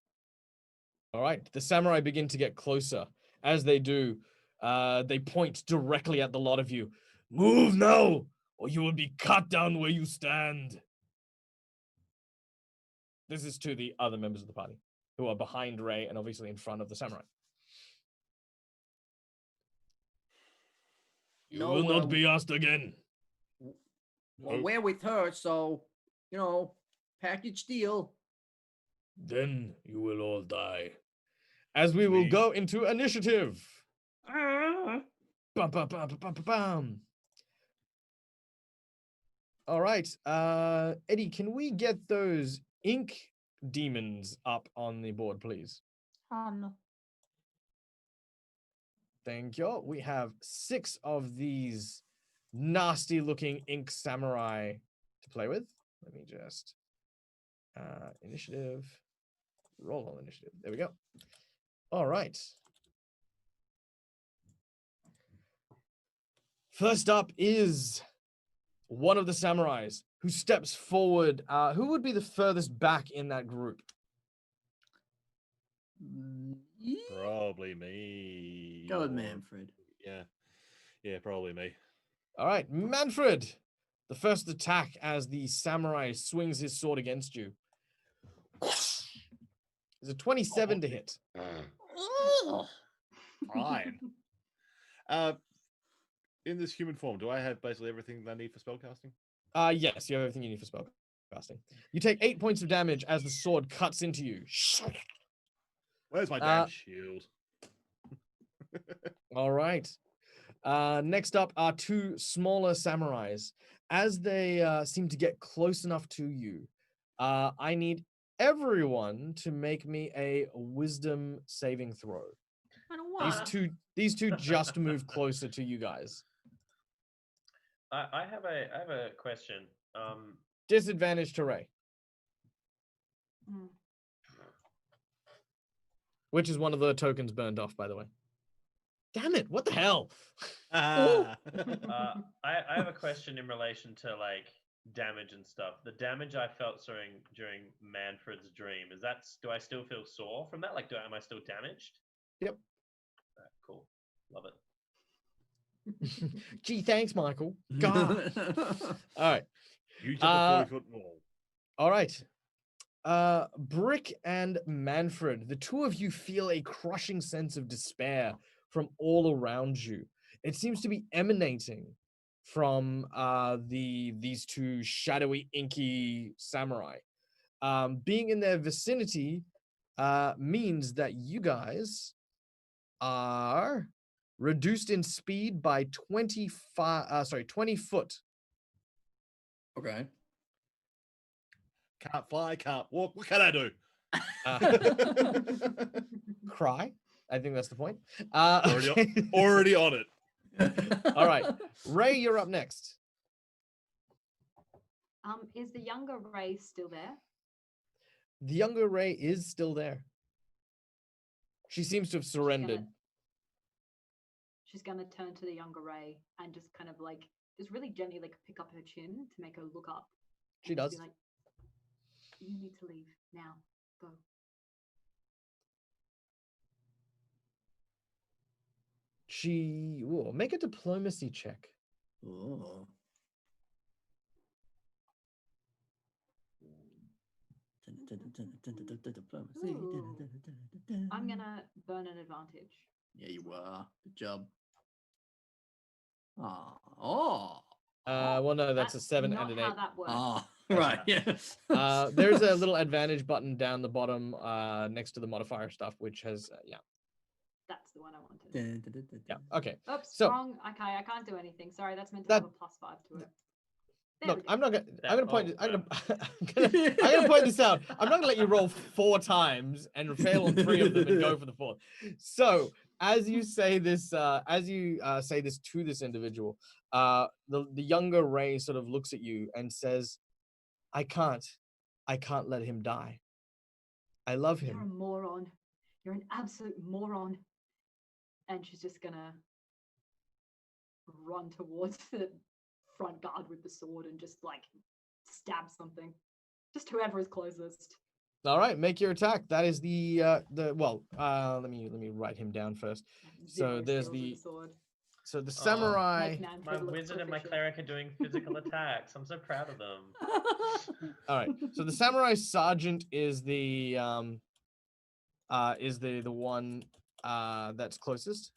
All right, the samurai begin to get closer. As they do, they point directly at the lot of you. "Move now, or you will be cut down where you stand." This is to the other members of the party, who are behind Ray and obviously in front of the samurai. "You will not be asked again." Well, we're with her, so, package deal. "Then you will all die. As we will go into initiative." Bum, bum, bum, bum, bum, bum, bum. All right, Eddie, can we get those ink demons up on the board, please? No. Thank you. We have 6 of these nasty-looking ink samurai to play with. Let me just initiative. Roll on initiative. There we go. All right. First up is one of the samurais who steps forward. Who would be the furthest back in that group? Probably me. Go with or- Manfred. Yeah, probably me. All right, Manfred. The first attack as the samurai swings his sword against you. Is a 27 to hit. Fine. In this human form, do I have basically everything that I need for spellcasting? Yes, you have everything you need for spellcasting. You take 8 points of damage as the sword cuts into you. Where's my damn shield? All right. Next up are 2 smaller samurais. As they seem to get close enough to you, I need everyone to make me a wisdom saving throw. I don't want. These two just move closer to you guys. I have a question. Disadvantage to Ray, Mm. which is one of the tokens burned off, by the way. Damn it! What the hell? I have a question in relation to like damage and stuff. The damage I felt during Manfred's dream, do I still feel sore from that? Like, am I still damaged? Yep. Right, cool. Love it. Gee, thanks, Michael. God. All right. You took a 40-foot wall. All right. Brick and Manfred, the two of you feel a crushing sense of despair from all around you. It seems to be emanating from these 2 shadowy, inky samurai. Being in their vicinity, means that you guys are reduced in speed by 20 foot. Okay. Can't fly, can't walk. What can I do? Cry. I think that's the point. Already, Okay. already on it. All right. Ray, you're up next. Is the younger Ray still there? The younger Ray is still there. She seems to have surrendered. She's gonna turn to the younger Ray and just kind of like, just really gently like pick up her chin to make her look up. She and just does. be like, you need to leave now. Go. She will make a diplomacy check. Oh. I'm gonna burn an advantage. Yeah, you are. Good job. Oh. Well, no, that's a 7 not and an how 8. that works. Oh, right. Yeah. There's a little advantage button down the bottom next to the modifier stuff, which has, yeah. That's the one I wanted. Yeah, okay. Oops, So- wrong. Okay, I can't do anything. Sorry, that's meant to That- have a +5 to it. There Look, we go. I'm gonna point. oh, I'm gonna point this out. I'm not gonna let you roll 4 times and fail on 3 of them and go for the 4th. So as you say this, say this to this individual, the younger Ray sort of looks at you and says, I can't let him die. I love You're a him. moron. You're an absolute moron. And she's just gonna run towards the front guard with the sword and just like stab something. Just whoever is closest. All right, make your attack. That is the let me write him down first. So Zero there's skills with the a sword. so the Oh. samurai. Make My Manfred look wizard and my proficient. cleric are doing physical attacks. I'm so proud of them. All right. So the samurai sergeant is the one that's closest.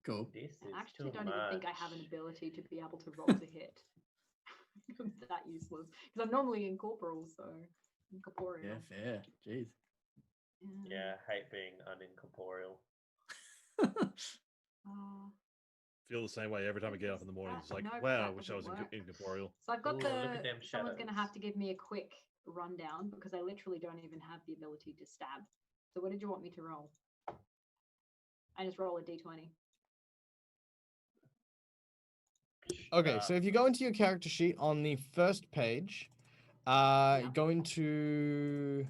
Cool. This is I actually too don't even think I much. have an ability to be able to roll to hit. I'm that useless. Because I'm normally incorporeal, so incorporeal. Yeah, fair. Jeez. Yeah, I hate being unincorporeal. Uh, Feel the same way every time I get up in the morning. It's like, Nope, wow, I that wish I was doesn't work. incorporeal. so I've got Ooh, the. look at them Someone's going to have shadows. to give me a quick rundown because I literally don't even have the ability to stab. So what did you want me to roll? I just roll a d20. Okay, so if you go into your character sheet on the first page, Yeah. go into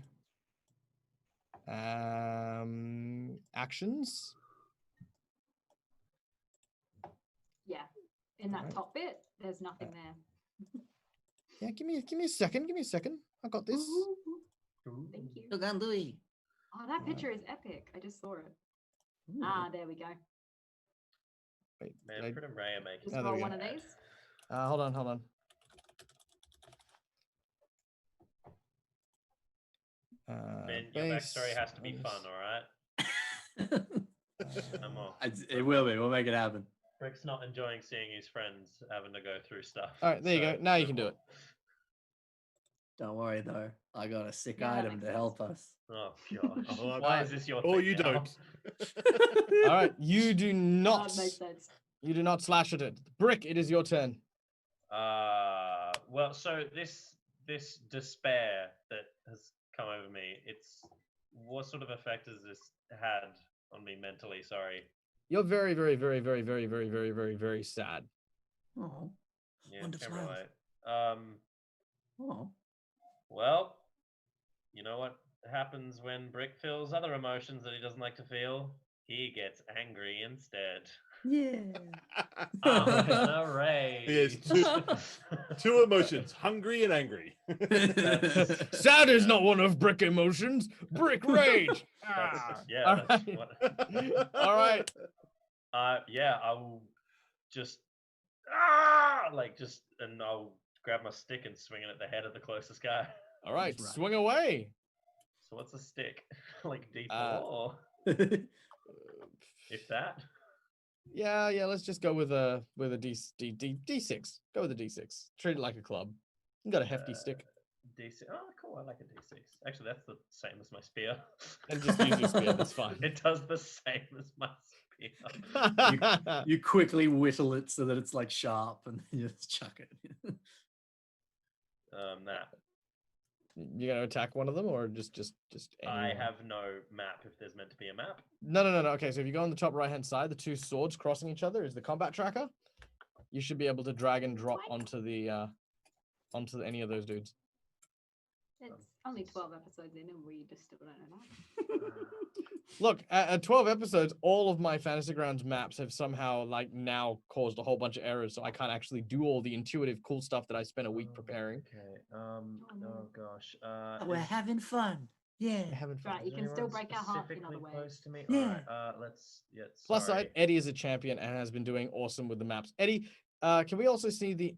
actions. Yeah. In that Alright. top bit, there's nothing there. Yeah, give me a second. Give me a second. I got this. Ooh. Thank you. You can do it. Oh, that picture is epic. I just saw it. Ooh. Ah, there we go. Wait, did I- Manfred and Ray are making Just Oh, there roll we one go. of these. hold on. Ben, your backstory Base, has to be fun, bonus. all right? No more. It will be. We'll make it happen. Rick's not enjoying seeing his friends having to go through stuff. All right, there you go. so Now you no can do more. it. Don't worry though. I got a sick Yeah, that item makes to help us. Oh gosh. Oh, Why no. is this your Oh, thing you now? don't. All right, you do not. That makes sense. You do not slash at it. Brick, it is your turn. Well, so this despair that has come over me, what sort of effect has this had on me mentally? Sorry. You're very, very, very, very, very, very, very, very, very sad. Oh. Yeah, Wonder can flowers. relate. Oh. Well, you know what happens when Brick feels other emotions that he doesn't like to feel? He gets angry instead. Yeah. I'm gonna rage. Yes, two emotions, hungry and angry. Sad is not one of Brick emotions. Brick rage. Yeah, All that's right. what. All right. Yeah, I will just and I'll grab my stick and swing it at the head of the closest guy. All right. That's right. Swing away. So what's a stick? Like D4 Uh, or if that? Yeah. Let's just go with a D6. Go with a D6. Treat it like a club. You got a hefty stick. D6. Oh, cool. I like a D6. Actually, that's the same as my spear. And just use your spear, that's fine. It does the same as my spear. You quickly whittle it so that it's like sharp, and then you just chuck it. Nah. You're gonna attack one of them, or just I anyone? have no map if there's meant to be a map. No. Okay, so if you go on the top right-hand side, the two swords crossing each other is the combat tracker. You should be able to drag and drop onto any of those dudes. It's only 12 episodes in, and we just still don't know that. Look, at 12 episodes, all of my Fantasy Grounds maps have somehow now caused a whole bunch of errors, so I can't actually do all the intuitive cool stuff that I spent a week preparing. Okay. Oh gosh. We're having fun. Yeah. Having fun. Right, you can still break our hearts in other ways. Close to me? Yeah. Alright, let's. Yeah. Plus sorry. side, Eddie is a champion and has been doing awesome with the maps. Eddie, can we also see the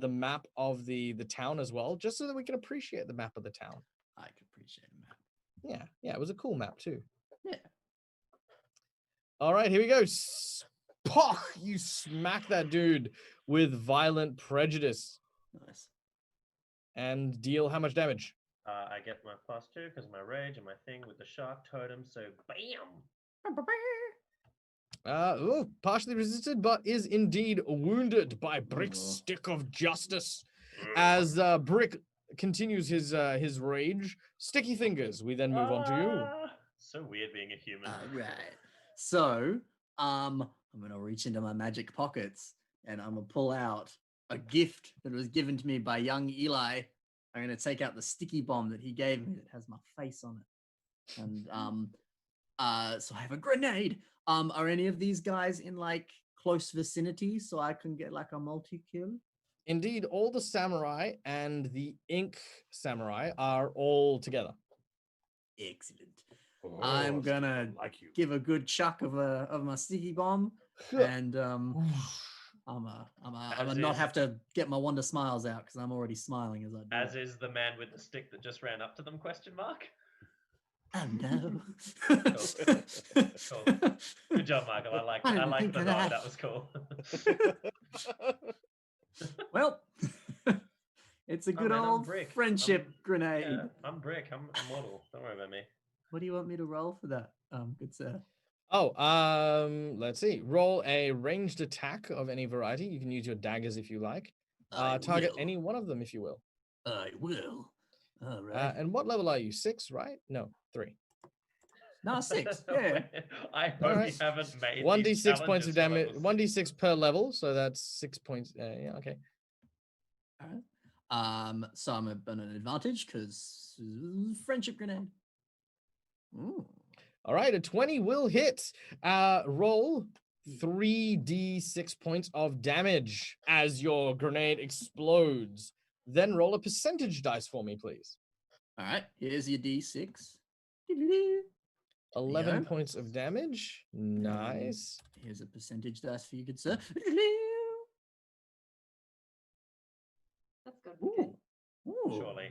map of the town as well, just so that we can appreciate the map of the town? I can appreciate a map. Yeah, it was a cool map too. Yeah. All right, here we go. Poch! You smack that dude with violent prejudice Nice. and deal how much damage? I get my +2 because of my rage and my thing with the shark totem. So bam. Partially resisted, but is indeed wounded by Brick's stick of justice. As Brick continues his rage, Stickyfingers. We then move on to you. So weird being a human. Right. So, I'm gonna reach into my magic pockets and I'm gonna pull out a gift that was given to me by young Eli. I'm gonna take out the sticky bomb that he gave me that has my face on it. And so I have a grenade. Are any of these guys in like close vicinity so I can get like a multi-kill? Indeed, all the samurai and the ink samurai are all together. Excellent. Oh, I'm gonna like you. give a good chuck of my sticky bomb, and I'm not have to get my wonder smiles out because I'm already smiling as I do. As is the man with the stick that just ran up to them? Question mark. Oh no! Cool. Good job, Michael. I like the nod. That was cool. Well, it's a good man, I'm old Brick. friendship grenade. Yeah, I'm Brick. I'm immortal. Don't worry about me. What do you want me to roll for that, good sir? Oh, let's see. Roll a ranged attack of any variety. You can use your daggers if you like. Target any one of them if you will. I will. All right. And what level are you? 6, right? No, 3. No, 6. Yeah. I hope Alright. you haven't made 1d6 points challenges of for damage. levels. 1d6 per level, so that's 6 points. Yeah, okay. All right. So I'm at an advantage because friendship grenade. Ooh. All right, a 20 will hit. Roll 3d6 points of damage as your grenade explodes. Then roll a percentage dice for me, please. All right. Here's your D6. 11 go. points of damage. Nice. Here's a percentage dice for you, good sir. That's got to be good. Ooh. Surely.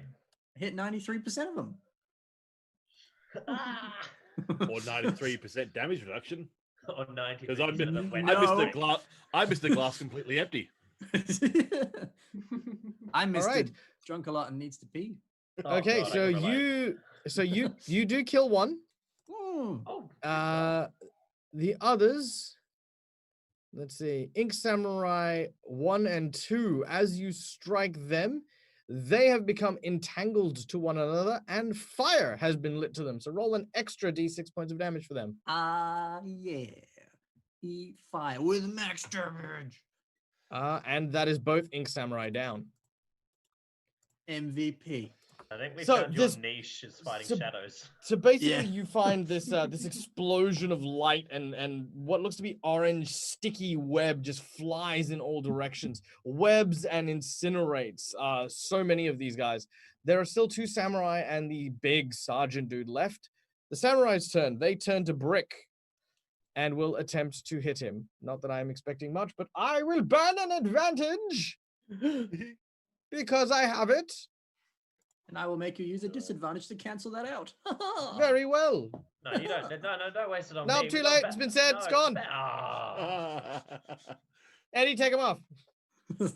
I hit 93% of them. Ah! Or 93% damage reduction. Or 90. Because No. I missed the glass completely empty. I missed right. it. Drunk a lot and needs to pee. Okay, God, I so can relate. you do kill one. Oh. The others, let's see, Ink Samurai 1 and 2, as you strike them, they have become entangled to one another and fire has been lit to them. So roll an extra d6 points of damage for them. Yeah. Eat fire with max damage. And that is both Ink Samurai down. MVP. I think we So found your niche is fighting shadows. So basically, Yeah. you find this this explosion of light and what looks to be orange sticky web just flies in all directions, webs and incinerates so many of these guys. There are still 2 samurai and the big sergeant dude left. The samurai's turn. They turn to Brick and will attempt to hit him. Not that I'm expecting much, but I will ban an advantage because I have it. And I will make you use a disadvantage to cancel that out. Very well. No, you don't. No, don't waste it on No, me. too We got late. It's been said. It's gone. Eddie, take him off. We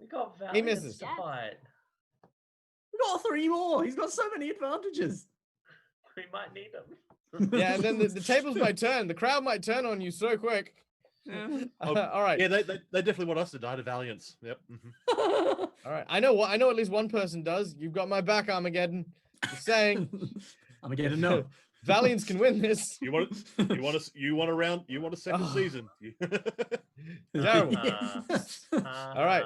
got He Valiance misses. to fight. got 3 more. He's got so many advantages. We might need them. Yeah, and then the tables might turn. The crowd might turn on you so quick. Yeah. All right. Yeah, they definitely want us to die to Valiance. Yep. All right. I know at least one person does. You've got my back, Armageddon. Just saying. Armageddon, no. Valiance can win this. You want a second Oh. season. Terrible. All right.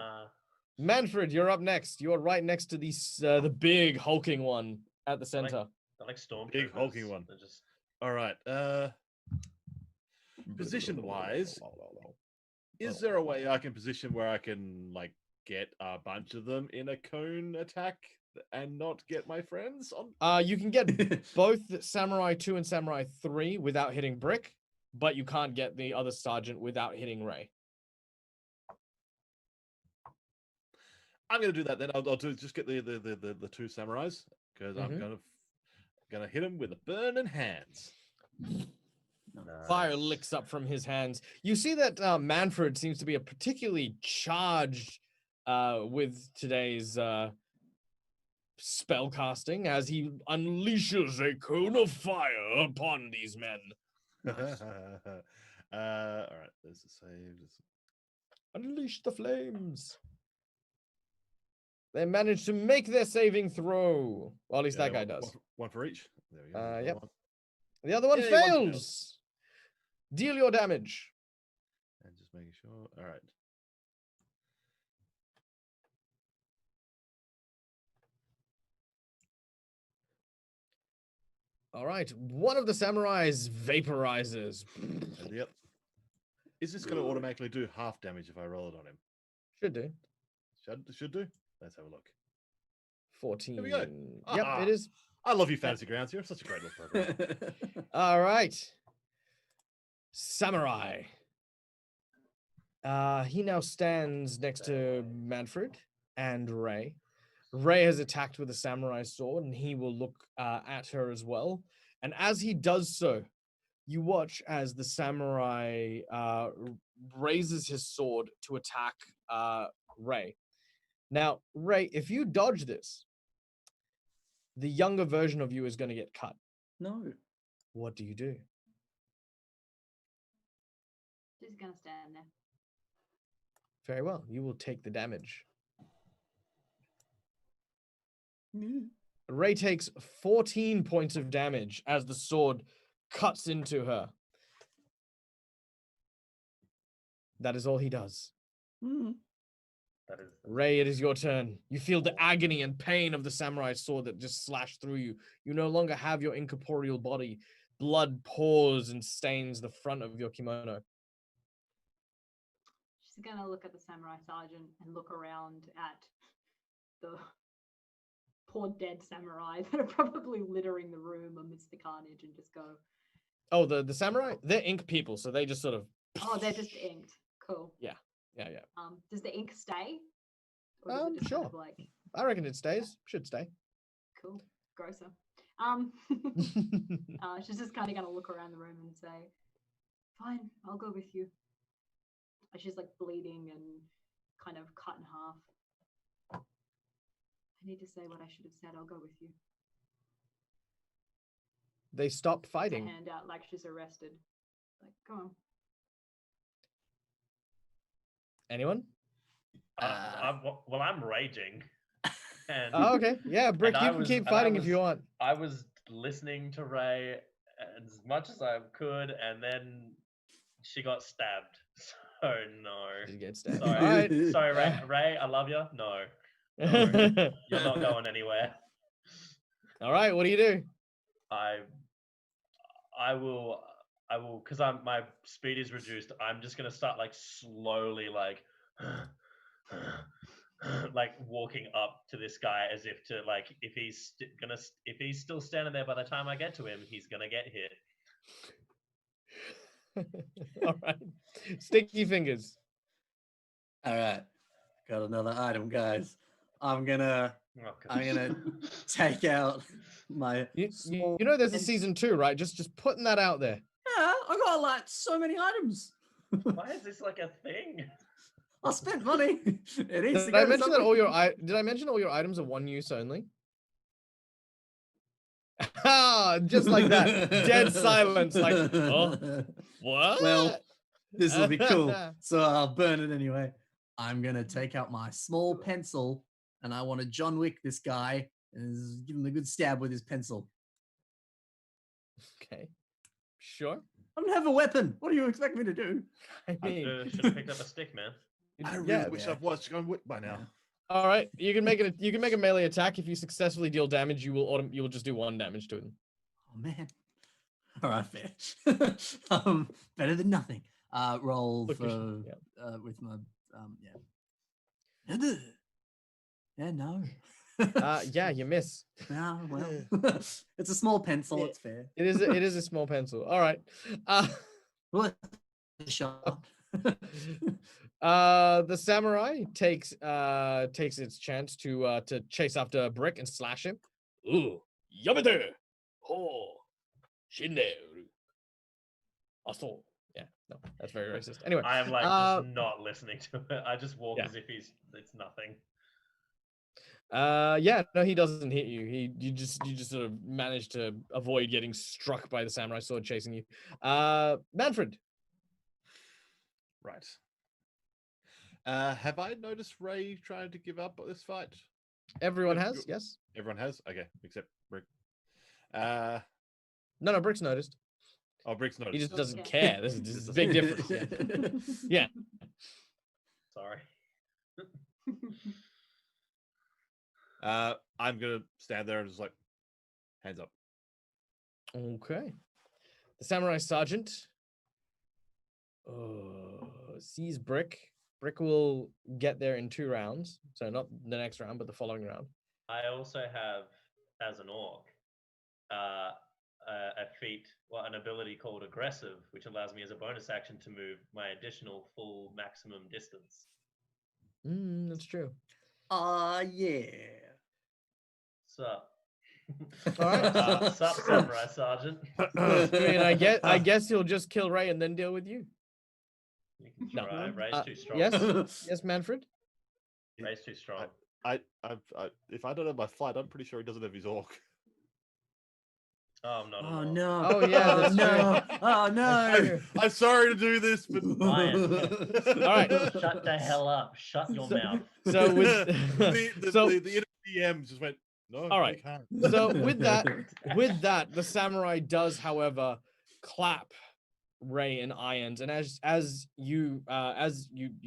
Manfred, you're up next. You're right next to the big hulking one at the center. They're like storm. Big hulking one. They're just All right. Position wise, is there a way I can position where I can like get a bunch of them in a cone attack and not get my friends on? You can get both Samurai 2 and Samurai 3 without hitting Brick, but you can't get the other sergeant without hitting Ray. I'm gonna do that then. I'll just get the 2 samurais because I'm gonna hit him with a burning hands. Fire licks up from his hands. You see that Manfred seems to be a particularly charged with today's spell casting as he unleashes a cone of fire upon these men. All right, there's a save. Unleash the flames. They manage to make their saving throw. Well, at least that guy does. One for each. There we go. Yep. The other one Yay, one fails. Deal your damage. And just making sure. All right. All right. One of the samurais vaporizes. Yep. Is this going to automatically do half damage if I roll it on him? Should do. Should do. Let's have a look. 14. There we go. Yep, it is. I love you, Fantasy Grounds. You're such a great little program. All right. Samurai. He now stands next to Manfred and Ray. Ray has attacked with a samurai sword, and he will look at her as well. And as he does so, you watch as the samurai raises his sword to attack Ray. Now, Ray, if you dodge this, the younger version of you is going to get cut. No. What do you do? Just gonna stand there. Very well. You will take the damage. Ray takes 14 points of damage as the sword cuts into her. That is all he does. that is Ray, it is your turn. You feel the agony and pain of the samurai sword that just slashed through you. You no longer have your incorporeal body. Blood pours and stains the front of your kimono. She's gonna look at the samurai sergeant and look around at the poor dead samurai that are probably littering the room amidst the carnage and just go, Oh, the samurai? They're ink people, so they just sort of... oh, they're just inked. Cool. Yeah. Does the ink stay? Or does it just Sure. kind of like, I reckon it stays. Should stay. cool, grosser. She's just kind of gonna look around the room and say, fine, I'll go with you. And she's like bleeding and kind of cut in half. I need to say what I should have said. I'll go with you. They stopped Puts her fighting. hand out like she's arrested. Like, go on. Anyone? I'm raging. And Oh, okay. Yeah, Brick, and you I can was- keep and I fighting if was- you want. I was listening to Ray as much as I could, and then she got stabbed. So no. Did you get stabbed? Sorry, All right. sorry, Ray. I love you. No, you're not going anywhere. All right, what do you do? I will, because my speed is reduced. I'm just gonna start like slowly, like, like walking up to this guy as if to like, if he's still standing there by the time I get to him, he's gonna get hit. All right. Stickyfingers. All right. Got another item, guys. I'm gonna Oh, God. take out my You know there's a season 2, right? Just putting that out there. Yeah, I got like so many items. Why is this like a thing? I spent money. It needs to Did go I to mention that something. did I mention all your items are one use only? Just like that. Dead silence. Like, oh, what? Well, this will be cool. So I'll burn it anyway. I'm going to take out my small pencil and I want to John Wick this guy and give him a good stab with his pencil. Okay. Sure. I don't have a weapon. What do you expect me to do? I mean, Should have picked up a stick, man. I really wish I've watched Grung Rogue by now. All right, you can make it. You can make a melee attack. If you successfully deal damage, you will just do 1 damage to them. Oh man. All right, fair. Better than nothing. Roll Look, for with my yeah. Yeah, no. Yeah, you miss. No, well, it's a small pencil. It's fair. It is a small pencil. All right. What? Shot. The samurai takes its chance to chase after Brick and slash him. Ooh, yamete, oh, shinde. Aso. Yeah, no, that's very racist. Anyway, I am like just not listening to it. I just walk yeah. as if it's nothing. Yeah, no, he doesn't hit you. You just sort of manage to avoid getting struck by the samurai sword chasing you. Manfred. Right. Have I noticed Ray trying to give up this fight? Everyone has, yes. Everyone has? Okay, except Brick. No, Brick's noticed. Oh, Brick's noticed. He just doesn't care. This is a big difference. Yeah. Sorry. I'm gonna stand there and just like, hands up. Okay. The samurai sergeant sees Brick. Brick will get there in 2 rounds. So not the next round, but the following round. I also have, as an orc, a feat, an ability called aggressive, which allows me as a bonus action to move my additional full maximum distance. That's true. Yeah. Sup? All right. Sup, samurai sergeant. I mean, I guess he'll just kill Ray and then deal with you. You can try. Ray's too strong. Yes, Manfred. Ray's too strong. I if I don't have my flight, I'm pretty sure he doesn't have his orc. Oh, I'm not. Oh an orc. no. Oh yeah, that's no. true. Oh no. I'm sorry to do this, but Ryan, All right. shut the hell up. Shut your mouth. So with the DM just went, no. All right. You can't. So with that, the samurai does, however, clap Ray in irons, and as you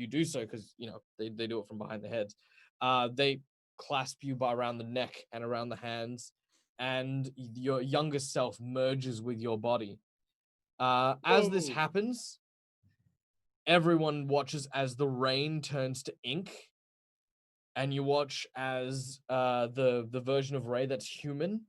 do so, because they do it from behind the heads, they clasp you by around the neck and around the hands, and your younger self merges with your body. As this happens, everyone watches as the rain turns to ink, and you watch as the version of Ray that's human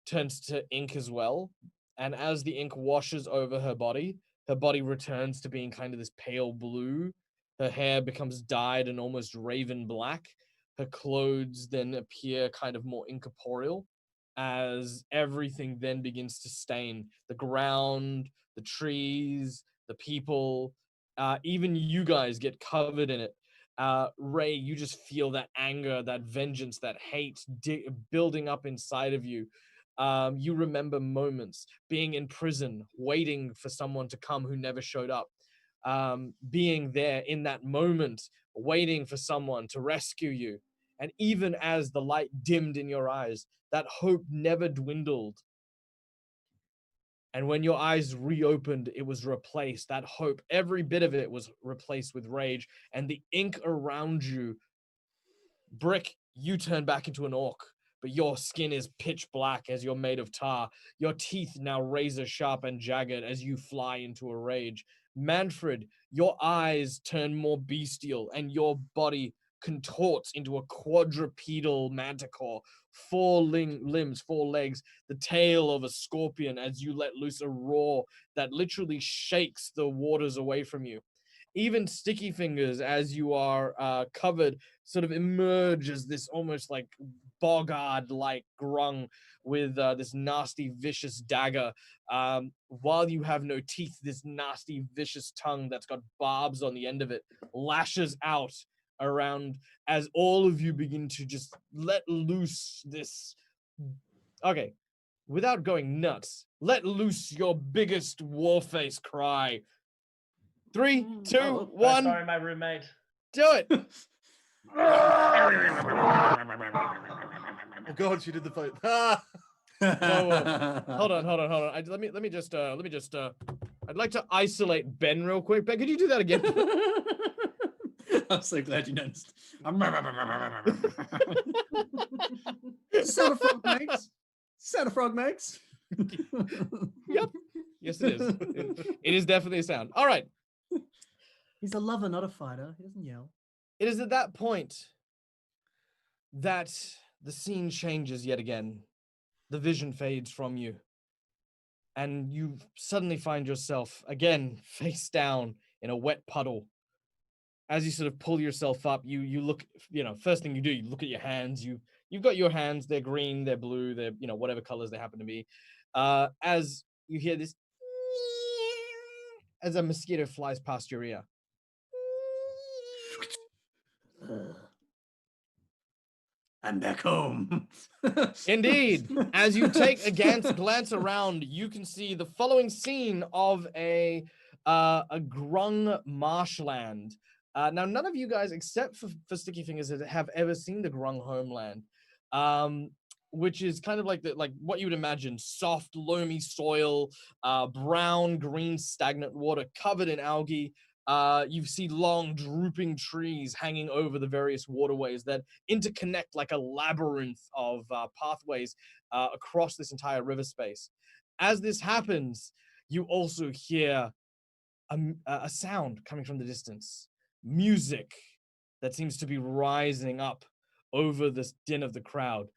turns to ink as well. And as the ink washes over her body returns to being kind of this pale blue. Her hair becomes dyed and almost raven black. Her clothes then appear kind of more incorporeal, as everything then begins to stain. The ground, the trees, the people, even you guys get covered in it. Ray, you just feel that anger, that vengeance, that hate building up inside of you. You remember moments being in prison, waiting for someone to come who never showed up, being there in that moment, waiting for someone to rescue you. And even as the light dimmed in your eyes, that hope never dwindled. And when your eyes reopened, it was replaced. That hope, every bit of it was replaced with rage. And the ink around you, Brick, you turn back into an orc. But your skin is pitch black as you're made of tar. Your teeth now razor sharp and jagged as you fly into a rage. Manfred, your eyes turn more bestial and your body contorts into a quadrupedal manticore. 4 limbs, 4 legs, the tail of a scorpion as you let loose a roar that literally shakes the waters away from you. Even Stickyfingers, as you are covered, sort of emerge as this almost like boggart-like grung with this nasty, vicious dagger. While you have no teeth, this nasty, vicious tongue that's got barbs on the end of it lashes out around as all of you begin to just let loose this. Okay, without going nuts, let loose your biggest warface cry. 3, 2, Oh, 1. Sorry, my roommate. Do it. Oh God, she did the fight. Ah! Hold on. Let me just. I'd like to isolate Ben real quick. Ben, could you do that again? I'm so glad you noticed. Sound a frog makes. Sound a frog makes. Yep. Yes, it is. It is definitely a sound. All right. He's a lover, not a fighter. He doesn't yell. It is at that point that the scene changes yet again. The vision fades from you. And you suddenly find yourself again face down in a wet puddle. As you sort of pull yourself up, you look, first thing you do, you look at your hands. You've got your hands, they're green, they're blue, they're, whatever colors they happen to be. As you hear this, as a mosquito flies past your ear. I'm back home. Indeed. As you take a glance around, you can see the following scene of a Grung marshland. Now, none of you guys, except for Stickyfingers, have ever seen the Grung homeland, which is kind of like what you would imagine: soft, loamy soil, brown, green, stagnant water covered in algae. You see long, drooping trees hanging over the various waterways that interconnect like a labyrinth of pathways across this entire river space. As this happens, you also hear a sound coming from the distance. Music that seems to be rising up over this din of the crowd.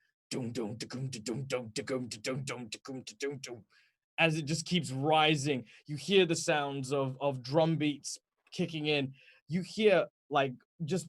As it just keeps rising, you hear the sounds of drum beats kicking in. You hear like just